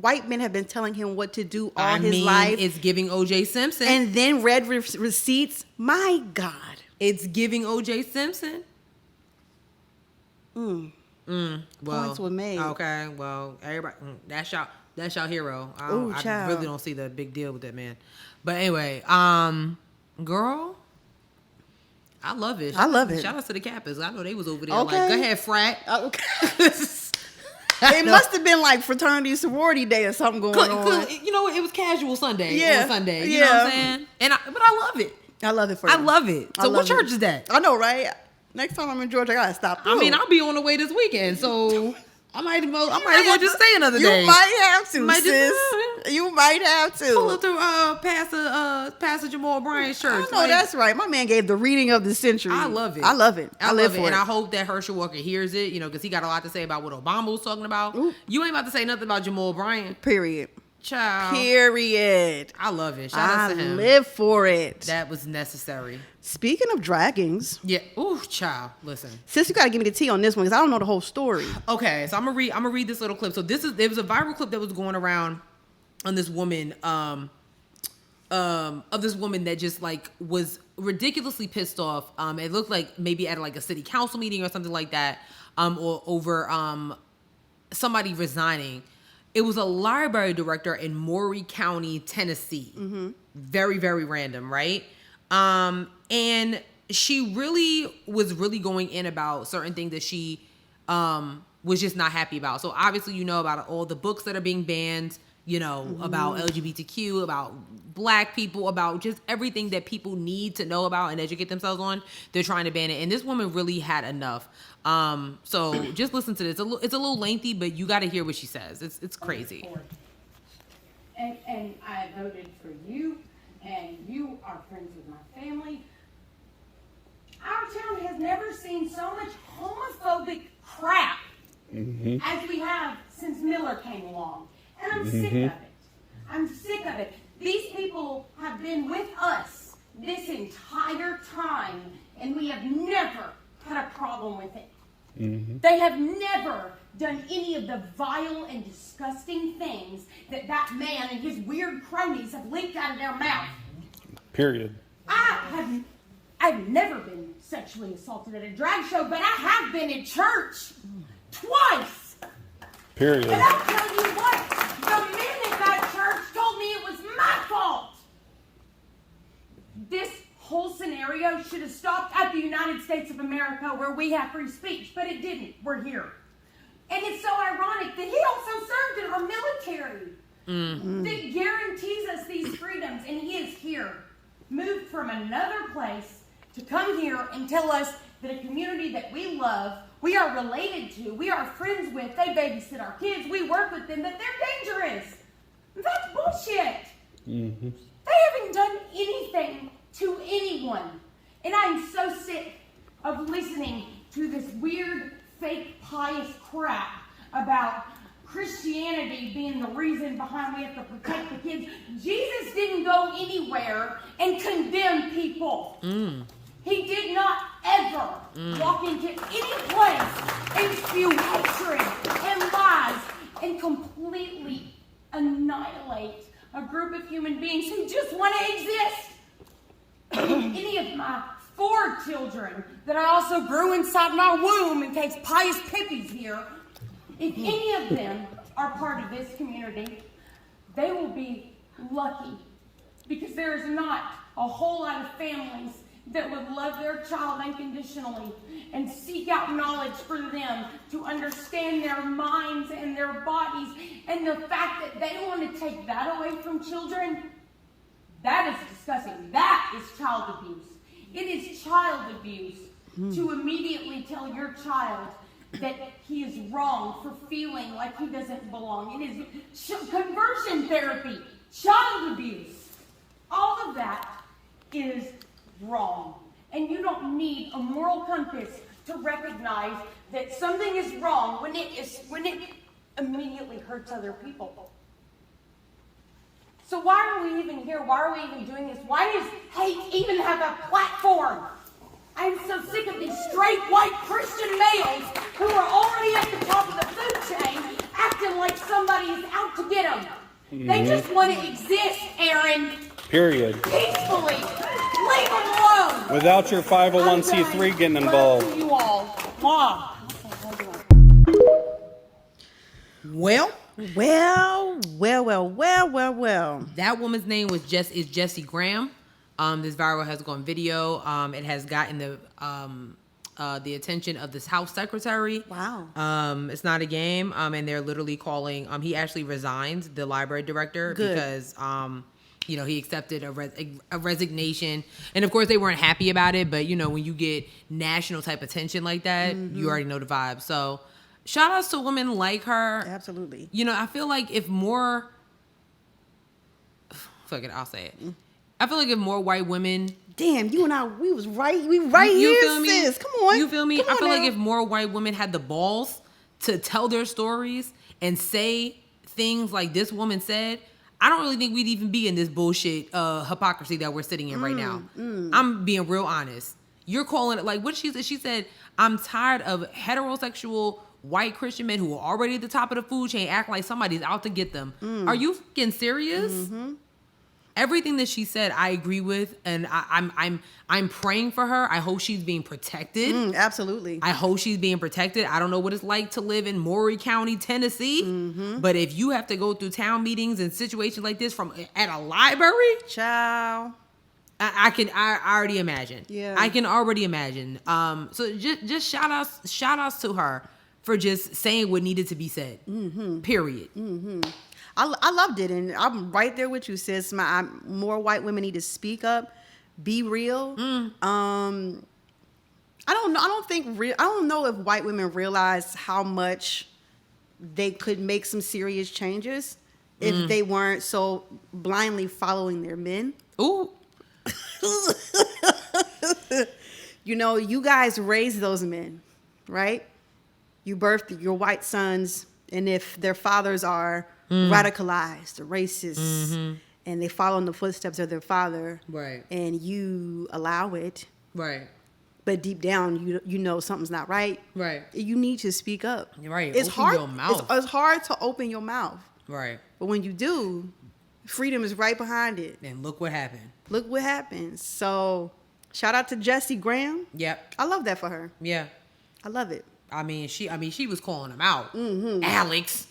white men have been telling him what to do all his life. It's giving O.J. Simpson. And then read receipts. My God. It's giving O.J. Simpson. Well, points were made. Okay, well, everybody, that's y'all hero. I really don't see the big deal with that man. But anyway, girl, I love it. I love it. Shout out to the Kappas. I know they was over there like, go ahead, frat. Okay. It must have been like fraternity sorority day or something going on. You know, it was casual Sunday on Sunday. You know what I'm saying? But I love it. I love it for you. I love it. So what church is that? I know, right? Next time I'm in Georgia, I gotta stop through. I mean, I'll be on the way this weekend, so I might as well just stay another day. You might have to, sis. You might have to. Pull up to Pastor Jamal Bryant's church. I know, that's right. My man gave the reading of the century. I love it. I love it. I live for it. And I hope that Herschel Walker hears it, because he got a lot to say about what Obama was talking about. Ooh. You ain't about to say nothing about Jamal Bryant. Period. Child. Period. I love it. Shout out to him. I live for it. That was necessary. Speaking of draggings. Yeah. Ooh, child. Listen. Sis, you gotta give me the tea on this one because I don't know the whole story. Okay, so I'm gonna read this little clip. So there was a viral clip that was going around on this woman, of this woman that just like was ridiculously pissed off. It looked like maybe at like a city council meeting or something like that, or over somebody resigning. It was a library director in Maury County, Tennessee. Mm-hmm. Very, very random, right? And she was really going in about certain things that she was just not happy about. So obviously, about all the books that are being banned, about LGBTQ, about black people, about just everything that people need to know about and educate themselves on. They're trying to ban it. And this woman really had enough. So just listen to this. It's a little lengthy, but you got to hear what she says. It's crazy. And I voted for you, and you are friends with my family. our town has never seen so much homophobic crap as we have since Miller came along. And I'm sick of it. I'm sick of it. These people have been with us this entire time, and we have never had a problem with it. They have never done any of the vile and disgusting things that man and his weird cronies have leaked out of their mouth. Period. I've never been sexually assaulted at a drag show, but I have been in church twice. Period. And I'll tell you what, the men at that church told me it was my fault. This whole scenario should have stopped at the United States of America where we have free speech, but it didn't. We're here. And it's so ironic that he also served in our military that guarantees us these freedoms, and he is here, moved from another place to come here and tell us that a community that we love, we are related to, we are friends with, they babysit our kids, we work with them, that they're dangerous. That's bullshit. They haven't done anything to anyone. And I'm so sick of listening to this weird, fake, pious crap about Christianity being the reason behind we have to protect the kids. Jesus didn't go anywhere and condemn people. He did not ever walk into any place and spew hatred and lies and completely annihilate a group of human beings who just want to exist. Any of my 4 children that I also grew inside my womb in case pious Pippi's here, if any of them are part of this community, they will be lucky, because there is not a whole lot of families that would love their child unconditionally and seek out knowledge for them to understand their minds and their bodies. And the fact that they want to take that away from children, that is disgusting. That is child abuse. It is child abuse to immediately tell your child that he is wrong for feeling like he doesn't belong. It is conversion therapy, child abuse. All of that is wrong. And you don't need a moral compass to recognize that something is wrong when it immediately hurts other people. So why are we even here? Why are we even doing this? Why does hate even have a platform? I'm so sick of these straight white Christian males who are already at the top of the food chain acting like somebody is out to get them. They just want to exist, Aaron. Period. Peacefully. Leave them alone. Without your 501c3 getting involved. Love you all. Mom. Well. That woman's name is Jessie Graham. This viral has gone video. It has gotten the attention of this House Secretary. Wow. It's not a game. And they're literally calling. He actually resigns, the library director, because he accepted a resignation. And of course, they weren't happy about it. But when you get national type attention like that, you already know the vibe. So. Shout outs to women like her. Absolutely. I feel like if more... Fuck it, I'll say it. I feel like if more white women... Damn, you and I, we right here, feel me? sis. Come on. You feel me? I feel now. like if more white women had the balls to tell their stories and say things like this woman said, I don't really think we'd even be in this bullshit hypocrisy that we're sitting in right now. I'm being real honest. You're calling it... Like, what she said? She said, I'm tired of heterosexual... white Christian men who are already at the top of the food chain act like somebody's out to get them. Are you fucking serious? Everything that she said, I agree with, and I'm praying for her. I hope she's being protected. Absolutely. I hope she's being protected. I don't know what it's like to live in Maury County, Tennessee, but if you have to go through town meetings and situations like this at a library, ciao. I already imagine. Yeah. I can already imagine. So just shout outs to her for just saying what needed to be said. Period. I loved it, and I'm right there with you, sis. More white women need to speak up, be real. I don't know if white women realize how much they could make some serious changes if they weren't so blindly following their men. Ooh. You know, you guys raised those men, right? You birthed your white sons, and if their fathers are radicalized, racist, and they follow in the footsteps of their father, right, and you allow it, right, but deep down you know something's not right, right, you need to speak up. Right, it's open hard. Your mouth. It's hard to open your mouth, right, but when you do, freedom is right behind it. And look what happened. Look what happens. So, shout out to Jessie Graham. Yep. I love that for her. Yeah. I love it. I mean, she was calling him out. Alex,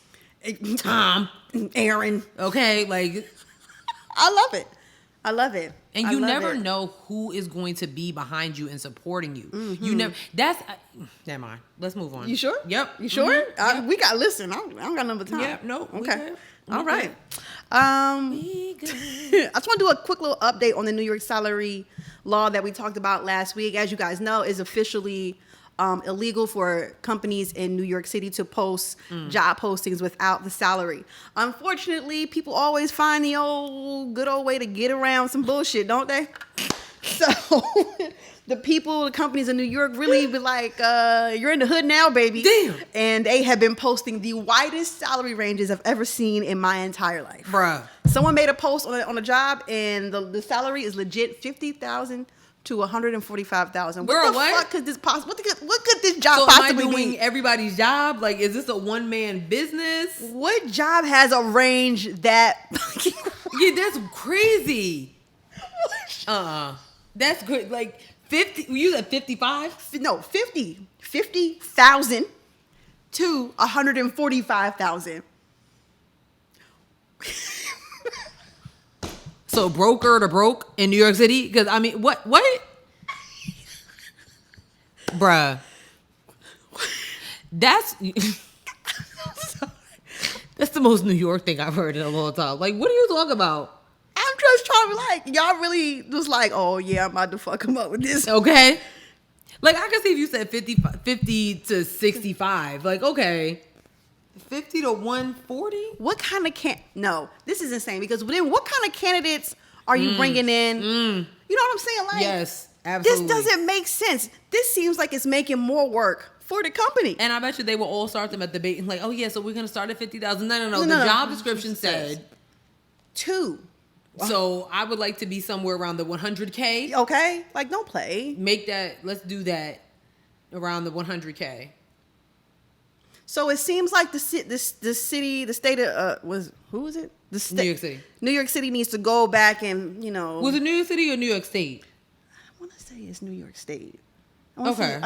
Tom, Aaron. Okay, like I love it. I love it. And you never know who is going to be behind you and supporting you. You never. Never mind. Let's move on. You sure? Yep. You sure? Yep. We got listen. I don't got number time. Yeah. No. Okay. All right. I just want to do a quick little update on the New York Salary Law that we talked about last week. As you guys know, is officially illegal for companies in New York City to post job postings without the salary. Unfortunately, people always find the good old way to get around some bullshit, don't they? So the companies in New York really be like, you're in the hood now, baby. Damn. And they have been posting the widest salary ranges I've ever seen in my entire life. Bruh. Someone made a post on a job, and the salary is legit $50,000 to $145,000. Girl, what the fuck could this possibly? What could this job possibly am I doing be? Everybody's job? Like, is this a one-man business? What job has a range that? Yeah, that's crazy. That's good. Like 50. You said 55? No, 50,000 to 145,000. So broker to broke in New York City? Because I mean, what? Bruh. That's the most New York thing I've heard in a long time. Like, what are you talking about? I'm just trying to be like, y'all really just like, oh yeah, I'm about to fuck him up with this. Okay. Like, I can see if you said 50 to 65. Like, okay. 50 to 140? What kind of No, this is insane because then what kind of candidates are you bringing in? You know what I'm saying? Like, yes, absolutely. This doesn't make sense. This seems like it's making more work for the company. And I bet you they will all start them at the bait like, oh yeah, so we're gonna start at 50,000. No. The job description said 2. So I would like to be somewhere around the 100K. Okay, like don't play. Make that. Let's do that around the 100K. So it seems like the state of who was it? New York City. New York City needs to go back and Was it New York City or New York State? I want to say it's New York State. Okay.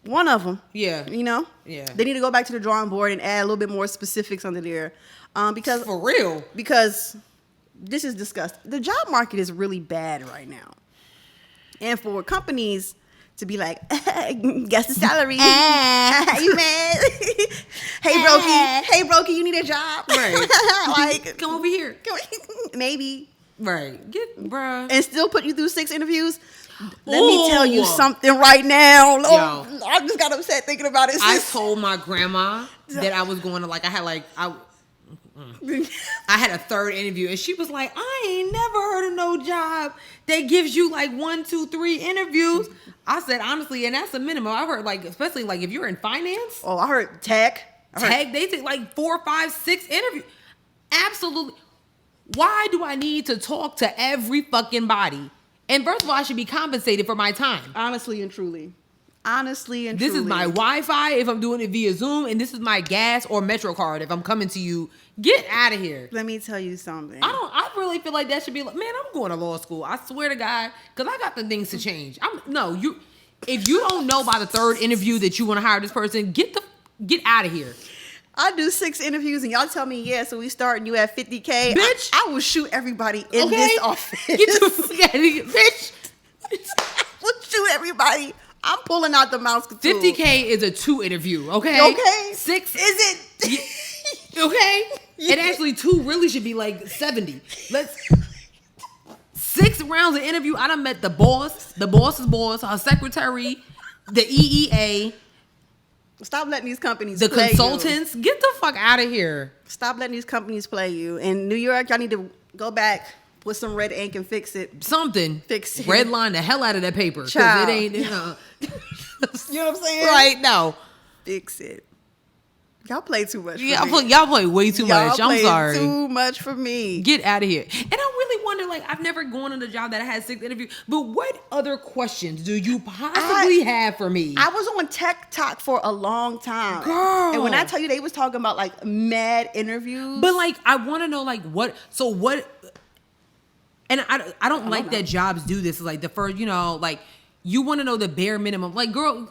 One of them. Yeah. Yeah. They need to go back to the drawing board and add a little bit more specifics under there, because for real. Because this is disgusting. The job market is really bad right now, and for companies to be like, guess the salary. You mad? Hey, brokey, you need a job? Right. Like, come over here. Maybe. Right. Bruh. And still put you through 6 interviews. Let me tell you something right now. Yo. I just got upset thinking about it. I told my grandma that I was going to I had a 3rd interview, and she was like, I ain't never heard of no job that gives you like 1, 2, 3 interviews. I said, honestly, and that's a minimum. I've heard, like, especially like if you're in finance. Oh, I heard tech. They take like 4, 5, 6 interviews. Absolutely. Why do I need to talk to every fucking body? And first of all, I should be compensated for my time. Honestly and truly. This is my Wi-Fi if I'm doing it via Zoom, and this is my gas or Metro card if I'm coming to you. Get out of here. Let me tell you something. I really feel like that should be like, man, I'm going to law school. I swear to God, because I got the things to change. If you don't know by the 3rd interview that you want to hire this person, get out of here. I do 6 interviews and y'all tell me, yeah, so we starting you at 50K. Bitch. I will shoot everybody in this office. Get the fuck out of here, bitch. I will shoot everybody. I'm pulling out the mouse control. 50K is a 2 interview, okay? Okay. 6. Is it? Okay? Yeah. And actually 2 really should be like 70. 6 rounds of interview. I done met the boss's boss, her secretary, the EEA. Stop letting these companies the play consultants. Get the fuck out of here. Stop letting these companies play you. In New York, y'all need to go back, with some red ink and fix it. Something. Fix it. Red line the hell out of that paper. Because it ain't, you know what I'm saying? Right, no. Fix it. Y'all play too much for me. Y'all play way too much. I'm sorry. Too much for me. Get out of here. And I really wonder, like, I've never gone on a job that I had 6 interviews, but what other questions do you possibly have for me? I was on TikTok for a long time. Girl. And when I tell you they was talking about, like, mad interviews. But, like, I want to know, like, what, and I don't like that jobs do this. Like, the first, you know, like, you want to know the bare minimum. Like, girl,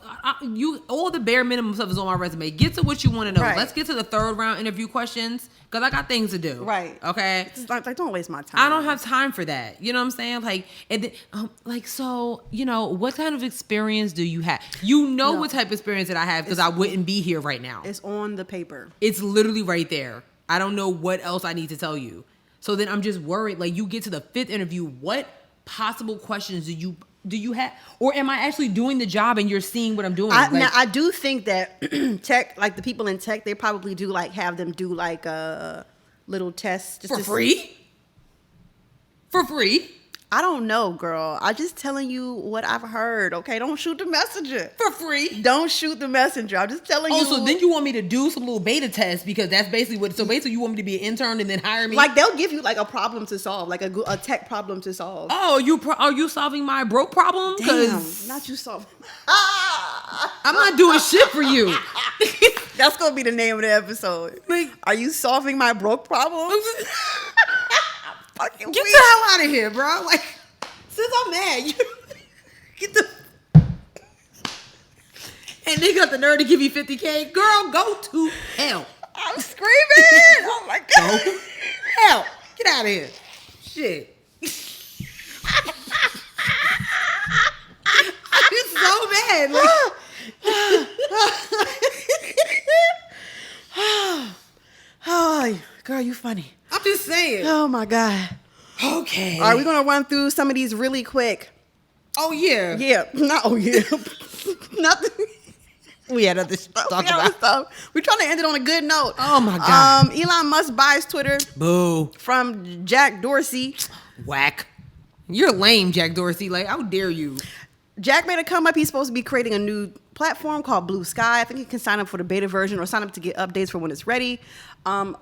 all the bare minimum stuff is on my resume. Get to what you want to know. Right. Let's get to the 3rd round interview questions because I got things to do. Right. Okay. It's like don't waste my time. I don't have time for that. You know what I'm saying? Like, and then, so, you know, what kind of experience do you have? You know what type of experience that I have because I wouldn't be here right now. It's on the paper. It's literally right there. I don't know what else I need to tell you. So then I'm just worried. Like, you get to the 5th interview. What possible questions do you have, or am I actually doing the job and you're seeing what I'm doing? Now I do think that tech, like the people in tech, they probably do like have them do like a little test just for free. For free. I don't know, girl. I'm just telling you what I've heard. Okay, don't shoot the messenger for free. Don't shoot the messenger. I'm just telling you. Oh, so then you want me to do some little beta test because that's basically what. So basically, you want me to be an intern and then hire me? Like they'll give you like a problem to solve, like a tech problem to solve. Oh, are you solving my broke problem? Damn, not you solving. I'm not doing shit for you. That's gonna be the name of the episode. Like, are you solving my broke problem? Get the hell out of here, bro. Like, since I'm mad, you get the. And they got the nerve to give you $50K. Girl, go to hell. I'm screaming. Oh my God. Go hell. Get out of here. Shit. I'm so mad. Oh, girl, you funny. I'm just saying. Oh my God. Okay. All right, we're gonna run through some of these really quick. Oh yeah. Yeah. Not oh yeah. Nothing. We had other stuff to talk about. We're trying to end it on a good note. Oh my God. Elon Musk buys Twitter. Boo. From Jack Dorsey. Whack. You're lame, Jack Dorsey. Like, how dare you? Jack made a come up. He's supposed to be creating a new platform called Blue Sky. I think you can sign up for the beta version or sign up to get updates for when it's ready.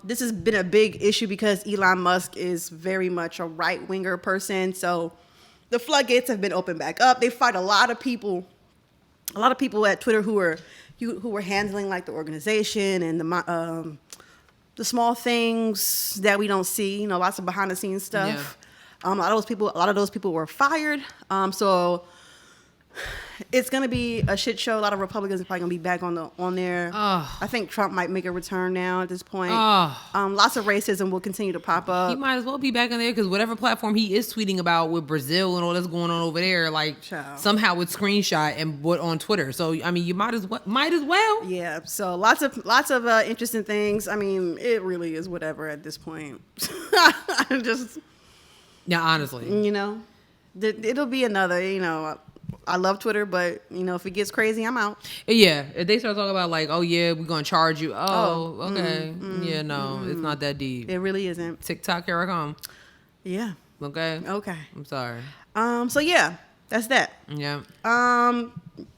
This has been a big issue because Elon Musk is very much a right-winger person. So the floodgates have been opened back up. They fight a lot of people at Twitter who were handling like the organization and the small things that we don't see. You know, lots of behind-the-scenes stuff. Yeah. A lot of those people were fired. So it's gonna be a shit show. A lot of Republicans are probably gonna be back on there. I think Trump might make a return now at this point. Lots of racism will continue to pop up. He might as well be back in there because whatever platform he is tweeting about with Brazil and all that's going on over there, like somehow it's screenshot and put on Twitter. So I mean, you might as well. Yeah. So lots of interesting things. I mean, it really is whatever at this point. Honestly, you know, it'll be another. You know. I love Twitter, but, you know, if it gets crazy, I'm out. Yeah. If they start talking about, like, oh, yeah, we're going to charge you. Oh, okay. Yeah, no, it's not that deep. It really isn't. TikTok, here I come. Yeah. Okay? Okay. I'm sorry. So, yeah, that's that. Yeah.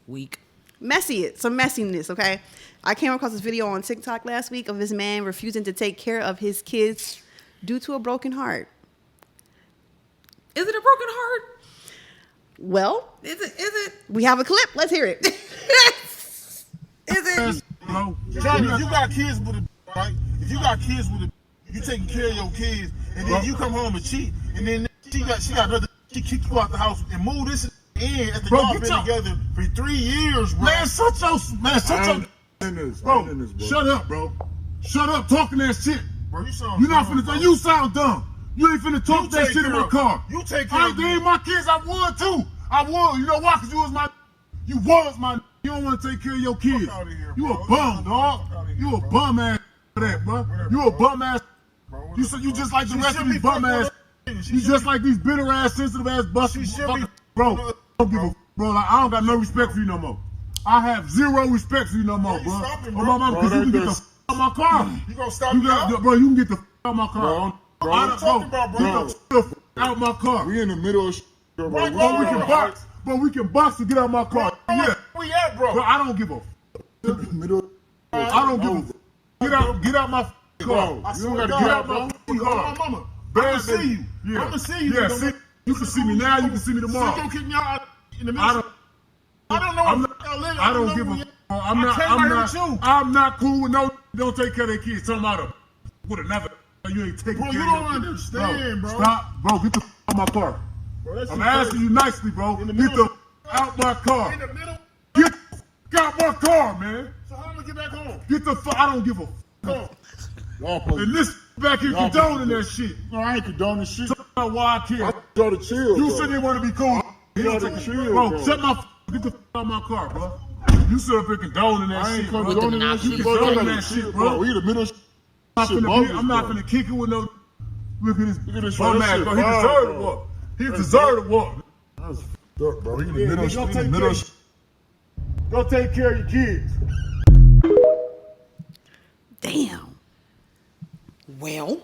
Weak. Some messiness, okay? I came across this video on TikTok last week of this man refusing to take care of his kids due to a broken heart. Is it a broken heart? Well, is it? We have a clip. Let's hear it. Is it? No. Johnny, if you got kids with a right? If you got kids with a, you taking care of your kids, and then you come home and cheat, and then she got another. She kick you out the house and move this in after y'all been together for 3 years, bro. Man, shut your business, bro. Shut up, bro. Shut up talking that shit. Bro, you not finna. You sound dumb. You ain't finna talk that shit in my car. You take care of me. My kids, I would too. I would. You know why? Because you was my. You don't want to take care of your kids. Here, you a bum, dog. You a bum ass for that, bro. You a bum ass. You just like the rest of these bum ass. You just like these bitter ass, sensitive ass busted bro. Don't give a bro. Like, I don't got no respect for you no more. I have zero respect for you no more, bro. My mama, because you can get the out of my car. You gonna stop me? Bro, you can get the out of my car. Bro, I'm talking about, bro. out my car. We in the middle of bro. We can box. But we can box to get out my car. Yeah. Where we at, bro? Bro, I don't give a middle. I don't give a get out my car. I swear to God, get out my car. My mama. I'ma see you. Yeah. I'ma see you. Yeah, see, you can see me now, you can see me tomorrow. So you gonna kick me out in the middle? I don't know. I don't give a I'm not cool with no don't take care of their kids. Talking about them with another you ain't taking care of your kids. Bro, you don't understand, bro. Stop, bro, get the out my car. Bro, I'm asking you nicely, bro. Get the out my car. In the middle? Get out my car, man. So how am I gonna get back home? Get the I don't give a fuck. And this back here condoning that shit. No, I ain't condoning shit. Talk about why I care. I go to chill. You said they want to be cool. You got to chill, bro. Shut my get the out my car, bro. You sit up here condoning that shit, bro. You condoning that shit, bro. We in the middle. I'm not gonna kick it with no. Look at this bum ass, bro. He deserved to walk. He deserved to walk. That's fucked up, bro. He in the middle. Go take care of your kids. Damn. Well,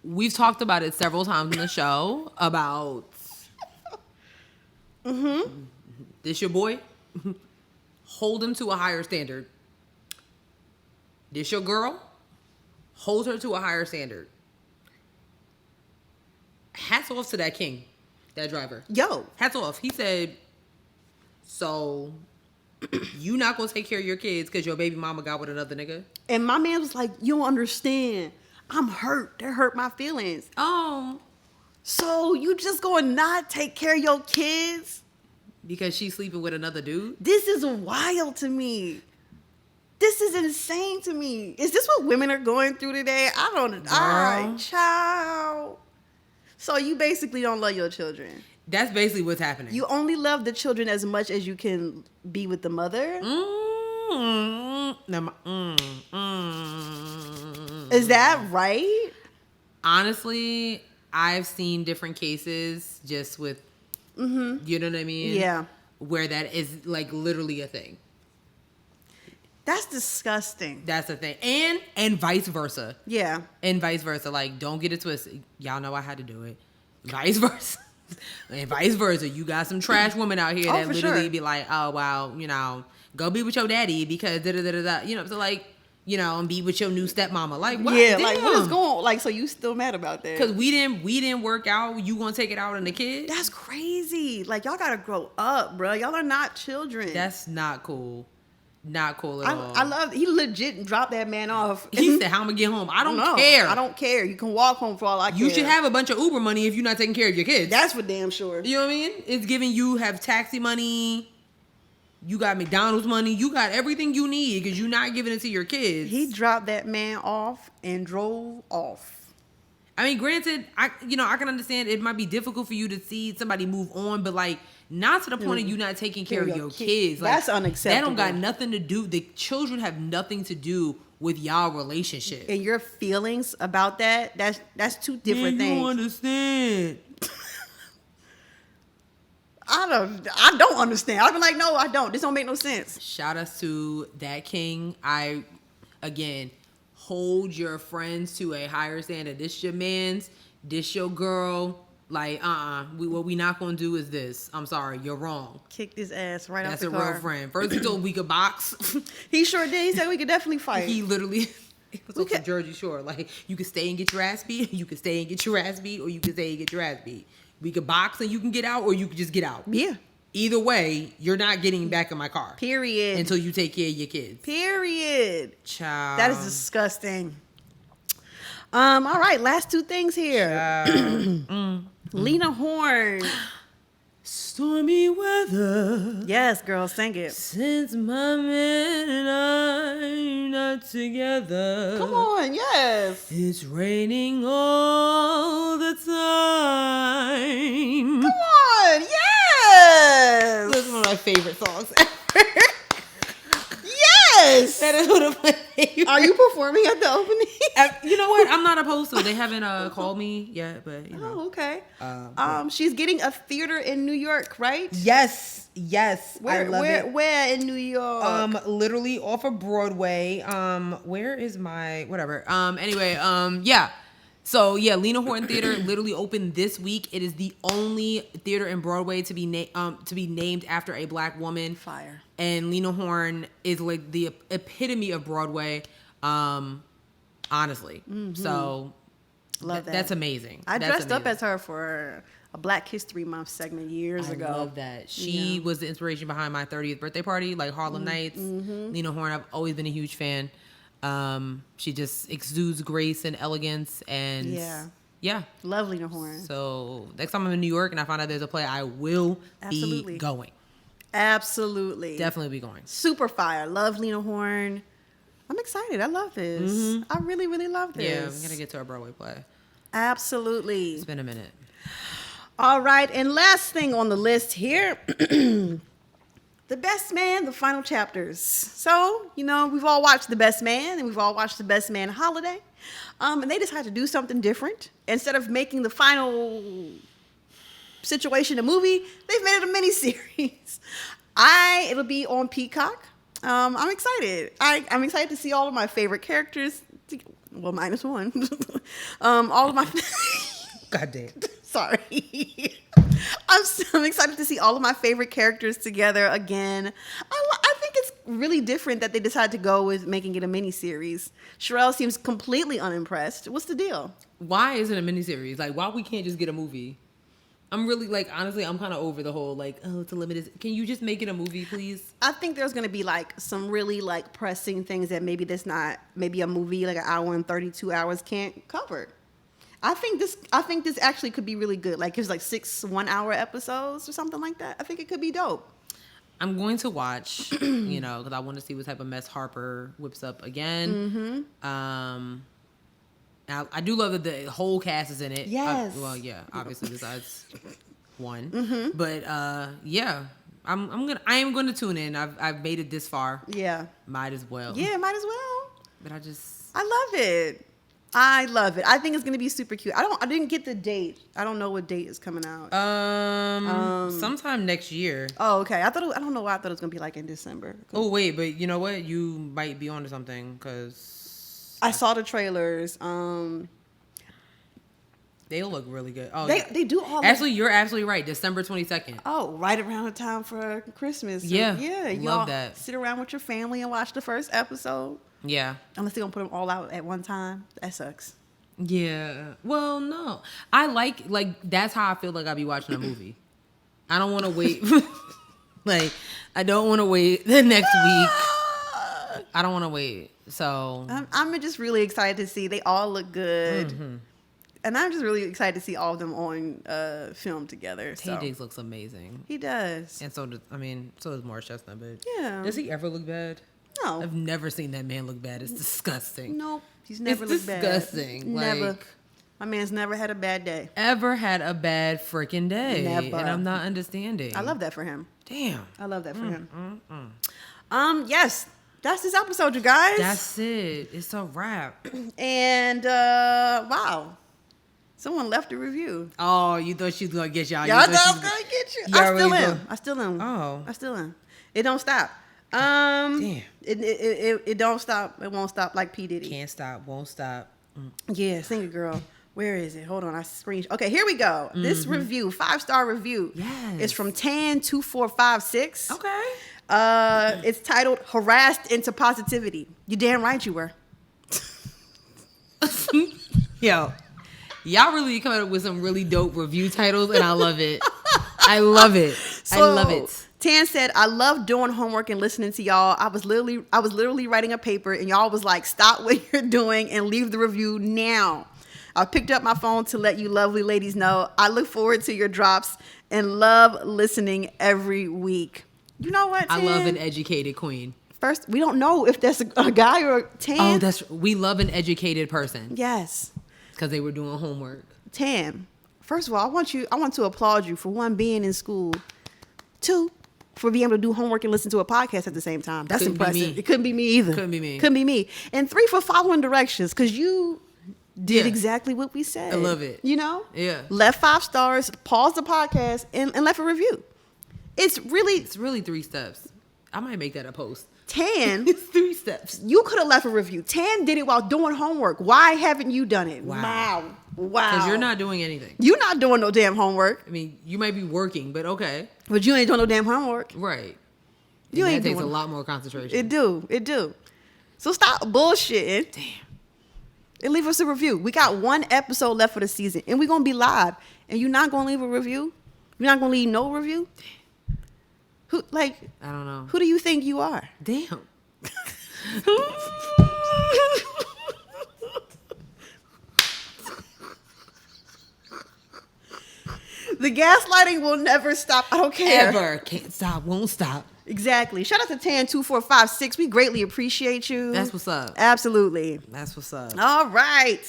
we've talked about it several times in the show about this your boy. Hold him to a higher standard. This your girl. Hold her to a higher standard. Hats off to that king, that driver. Yo. Hats off. He said, so you not gonna take care of your kids because your baby mama got with another nigga? And my man was like, you don't understand. I'm hurt. That hurt my feelings. Oh. So you just gonna not take care of your kids? Because she's sleeping with another dude? This is wild to me. This is insane to me. Is this what women are going through today? I don't know. All right, child. So you basically don't love your children. That's basically what's happening. You only love the children as much as you can be with the mother? Is that right? Honestly, I've seen different cases just with, you know what I mean? Yeah. Where that is like literally a thing. That's disgusting. That's the thing. And vice versa. Yeah. And vice versa. Like, don't get it twisted. Y'all know I had to do it. Vice versa. And vice versa. You got some trash women out here that literally be like, oh, wow, you know, go be with your daddy because da-da-da-da-da. You know, so like, you know, and be with your new stepmama. Like, what? Yeah, like, what is going on? Like, so you still mad about that? Because we didn't work out. You gonna take it out on the kids? That's crazy. Like, y'all gotta grow up, bro. Y'all are not children. That's not cool. Not cool at all. I love, he legit dropped that man off. He said, how I'm gonna get home? I don't care. I don't care. You can walk home for all I care. You should have a bunch of Uber money if you're not taking care of your kids. That's for damn sure. You know what I mean? It's giving you have taxi money. You got McDonald's money. You got everything you need because you're not giving it to your kids. He dropped that man off and drove off. I mean, granted, I can understand it might be difficult for you to see somebody move on, but like, not to the point of you not taking care of your kids. Like, that's unacceptable. That don't got nothing to do. The children have nothing to do with y'all relationship. And your feelings about that's two different things. You understand? I don't understand. I've been like, no, I don't. This don't make no sense. Shout us to that king. Again, hold your friends to a higher standard. This your man's. This your girl. Like, what we not gonna do is this. I'm sorry, you're wrong. Kicked his ass right out That's the car. That's a real friend. First he told we could box. He sure did. He said we could definitely fight. He literally, it was on Jersey Shore. Like, you could stay and get your ass beat, you could stay and get your ass beat, or you could stay and get your ass beat. We could box and you can get out, or you could just get out. Yeah. Either way, you're not getting back in my car. Period. Until you take care of your kids. Period. Child. That is disgusting. All right, last two things here. Lena Horne. Stormy weather. Yes, girl, sing it. Since my man and I are not together. Come on, yes. It's raining all the time. Come on, yes. This is one of my favorite songs ever. Yes. That is one of my favorite. Are you performing at the opening? You know what? I'm not opposed to it. They haven't called me yet, but you know. Oh, okay. She's getting a theater in New York, right? Yes. Where, I love it. Where in New York? Literally off of Broadway. Where is my whatever? Anyway, yeah. So yeah, Lena Horne Theater literally opened this week. It is the only theater in Broadway to be named after a Black woman. Fire. And Lena Horne is like the epitome of Broadway, honestly. Mm-hmm. So love that. That's amazing. I dressed up as her for a Black History Month segment years ago. I love that. She was the inspiration behind my 30th birthday party, like Harlem Nights. Lena Horne, I've always been a huge fan. She just exudes grace and elegance, and yeah, love Lena Horne. So next time I'm in New York and I find out there's a play, I will be going. Absolutely, definitely be going. Super fire. Love Lena Horne. I'm excited. I love this. I really, really love this. Yeah, I'm gonna get to a Broadway play. Absolutely. It's been a minute. All right, and last thing on the list here. The Best Man, the final chapters. So, we've all watched The Best Man, and we've all watched The Best Man Holiday. And they decided to do something different. Instead of making the final situation a movie, they've made it a miniseries. It'll be on Peacock. I'm excited. I'm excited to see all of my favorite characters. Well, minus one. All of my... God damn. Sorry. I'm excited to see all of my favorite characters together again. I think it's really different that they decided to go with making it a miniseries. Sherelle seems completely unimpressed. What's the deal? Why is it a miniseries? Like, why we can't just get a movie? I'm really, honestly, I'm kind of over the whole, it's a limited... Can you just make it a movie, please? I think there's going to be, some really, pressing things that maybe a movie, an hour and 32 hours can't cover. I think this actually could be really good. It's 6 1-hour episodes or something like that. I think it could be dope. I'm going to watch, because I want to see what type of mess Harper whips up again. Mm-hmm. I do love that the whole cast is in it. Yes. Obviously besides one. Mm-hmm. But yeah, I am going to tune in. I've made it this far. Yeah. Might as well. Yeah, might as well. But I love it. I love it. I think it's going to be super cute. I didn't get the date. I don't know what date is coming out. Sometime next year. Oh, okay. I don't know why I thought it was going to be in December. Oh, wait, but you know what? You might be onto something because I saw the trailers. They look really good. Oh, they do all. Actually, you're absolutely right. December 22nd. Oh, right around the time for Christmas. Yeah. Yeah. Love that. Sit around with your family and watch the first episode. Yeah. Unless they're going to put them all out at one time. That sucks. Yeah. Well, no. I that's how I feel like I'll be watching a movie. I don't want to wait. I don't want to wait the next week. I don't want to wait. So. I'm just really excited to see. They all look good. Mm-hmm. And I'm just really excited to see all of them on film together. Tay Diggs looks amazing. He does. And so does Morris Chestnut. But yeah. Does he ever look bad? No. I've never seen that man look bad. It's disgusting. Nope. He's never looked bad. It's disgusting. Never. My man's never had a bad day. Ever had a bad freaking day. Never. And I'm not understanding. I love that for him. Damn. I love that for him. Yes. That's this episode, you guys. That's it. It's a wrap. And, wow. Someone left a review. Oh, you thought she was going to get y'all. Y'all thought I was going to get you. I still am. Oh. I still am. It don't stop. Damn. It don't stop. It won't stop like P. Diddy. Can't stop. Won't stop. Yeah, sing it, girl. Where is it? Hold on. I screenshot. Okay, here we go. Mm-hmm. This review, 5-star review. Yes. It's from Tan2456. Okay. It's titled "Harassed into Positivity." You damn right you were. Yo. Y'all really come up with some really dope review titles, and I love it. I love it. I love it. Tan said, "I love doing homework and listening to y'all. I was literally writing a paper, and y'all was like, stop what you're doing and leave the review now. I picked up my phone to let you lovely ladies know. I look forward to your drops and love listening every week." You know what, Tan? I love an educated queen. First, we don't know if that's a guy or a Tan. Oh, we love an educated person. Yes. Because they were doing homework. Tan, first of all, I want to applaud you for 1, being in school, 2, for being able to do homework and listen to a podcast at the same time. That's impressive. It couldn't be me either. Couldn't be me. And 3, for following directions, because you did exactly what we said. I love it. You know? Yeah. Left 5 stars, paused the podcast, and left a review. It's really 3 steps. I might make that a post. Tan, It's 3 steps. you could have left a review. Tan did it while doing homework. Why haven't you done it? Wow. Because Because you're not doing anything. You're not doing no damn homework. I mean, you might be working, but okay. But you ain't doing no damn homework. Right. You And ain't that takes doing a lot more concentration. It do. So stop bullshitting. Damn. And leave us a review. We got 1 episode left for the season, and we're gonna be live. And you're not gonna leave a review? You're not gonna leave no review? Who I don't know. Who do you think you are? Damn. The gaslighting will never stop. I don't care. Ever. Can't stop, won't stop. Exactly. Shout out to Tan2456. We greatly appreciate you. That's what's up. Absolutely. That's what's up. All right.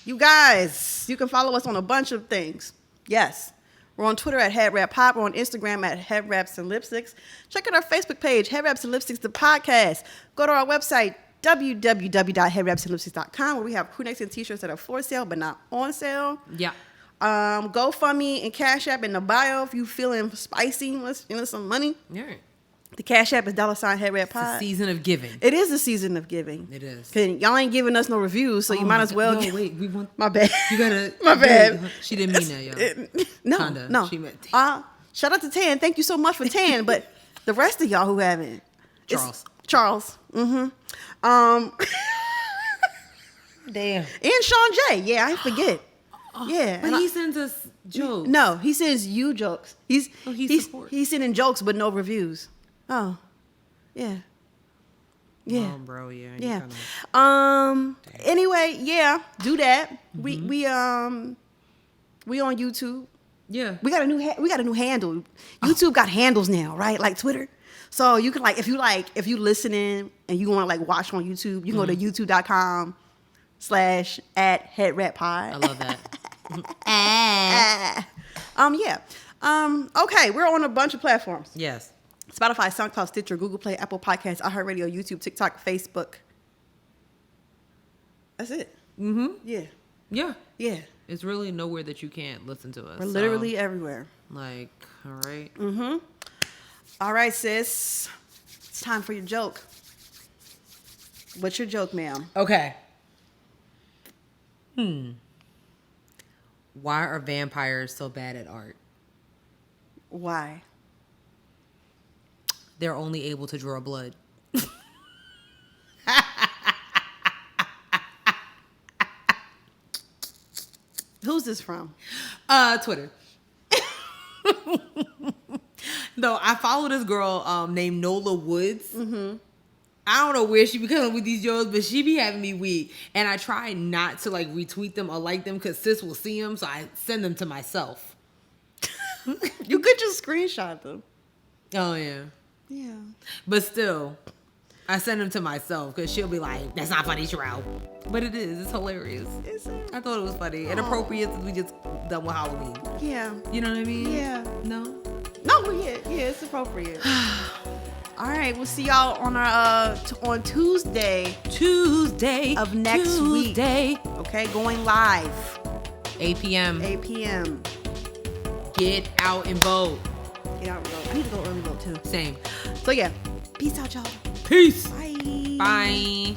You guys, you can follow us on a bunch of things. Yes. We're on Twitter at headwrappod. We're on Instagram at headwraps and lipsticks. Check out our Facebook page, Headwraps and Lipsticks, the podcast. Go to our website, www.headwrapsandlipsticks.com, where we have crew necks and t-shirts that are for sale but not on sale. Yeah. GoFundMe and CashApp in the bio if you feeling spicy, some money. All right. The CashApp is $headwrappod. It's a season of giving. It is a season of giving. It is. 'Cause y'all ain't giving us no reviews, so you might as well. No, wait. We want. My bad. You gotta. My bad. She didn't mean that, y'all. No, Kinda. no. She meant shout out to Tan. Thank you so much for Tan, but the rest of y'all who haven't. Charles. Mm-hmm. Damn. And Sean J. Yeah, I forget. Yeah. But he sends us jokes. No, he sends you jokes. He's sending jokes but no reviews. Oh. Yeah. Yeah. Oh, bro, yeah. Yeah. Kinda... Anyway, yeah, do that. Mm-hmm. We on YouTube. Yeah. We got a new handle. YouTube got handles now, right? Like Twitter. So you can if you listening and you want to watch on YouTube, you can go to youtube.com/@headwrappod. I love that. Yeah. Okay, we're on a bunch of platforms. Yes. Spotify, SoundCloud, Stitcher, Google Play, Apple Podcasts, iHeartRadio, YouTube, TikTok, Facebook. That's it. Mm-hmm. Yeah. Yeah. Yeah. It's really nowhere that you can't listen to us. We're literally everywhere. All right. Mm-hmm. All right, sis. It's time for your joke. What's your joke, ma'am? Okay. Why are vampires so bad at art? Why? They're only able to draw blood. Who's this from? Twitter. No, I follow this girl named Nola Woods. Mm-hmm. I don't know where she be coming with these jokes, but she be having me weak. And I try not to retweet them or like them because sis will see them, so I send them to myself. You could just screenshot them. Oh, yeah. Yeah. But still, I send them to myself because she'll be like, that's not funny, Sherelle. But it is. It's hilarious. Is it? I thought it was funny and appropriate since we just done with Halloween. Yeah. You know what I mean? Yeah. No? No, yeah, it's appropriate. All right, we'll see y'all on our on Tuesday of next week. Okay, going live. 8 p.m. 8 p.m. Get out and vote. Get out and vote. I need to go early vote too. Same. So yeah, peace out, y'all. Peace. Bye. Bye.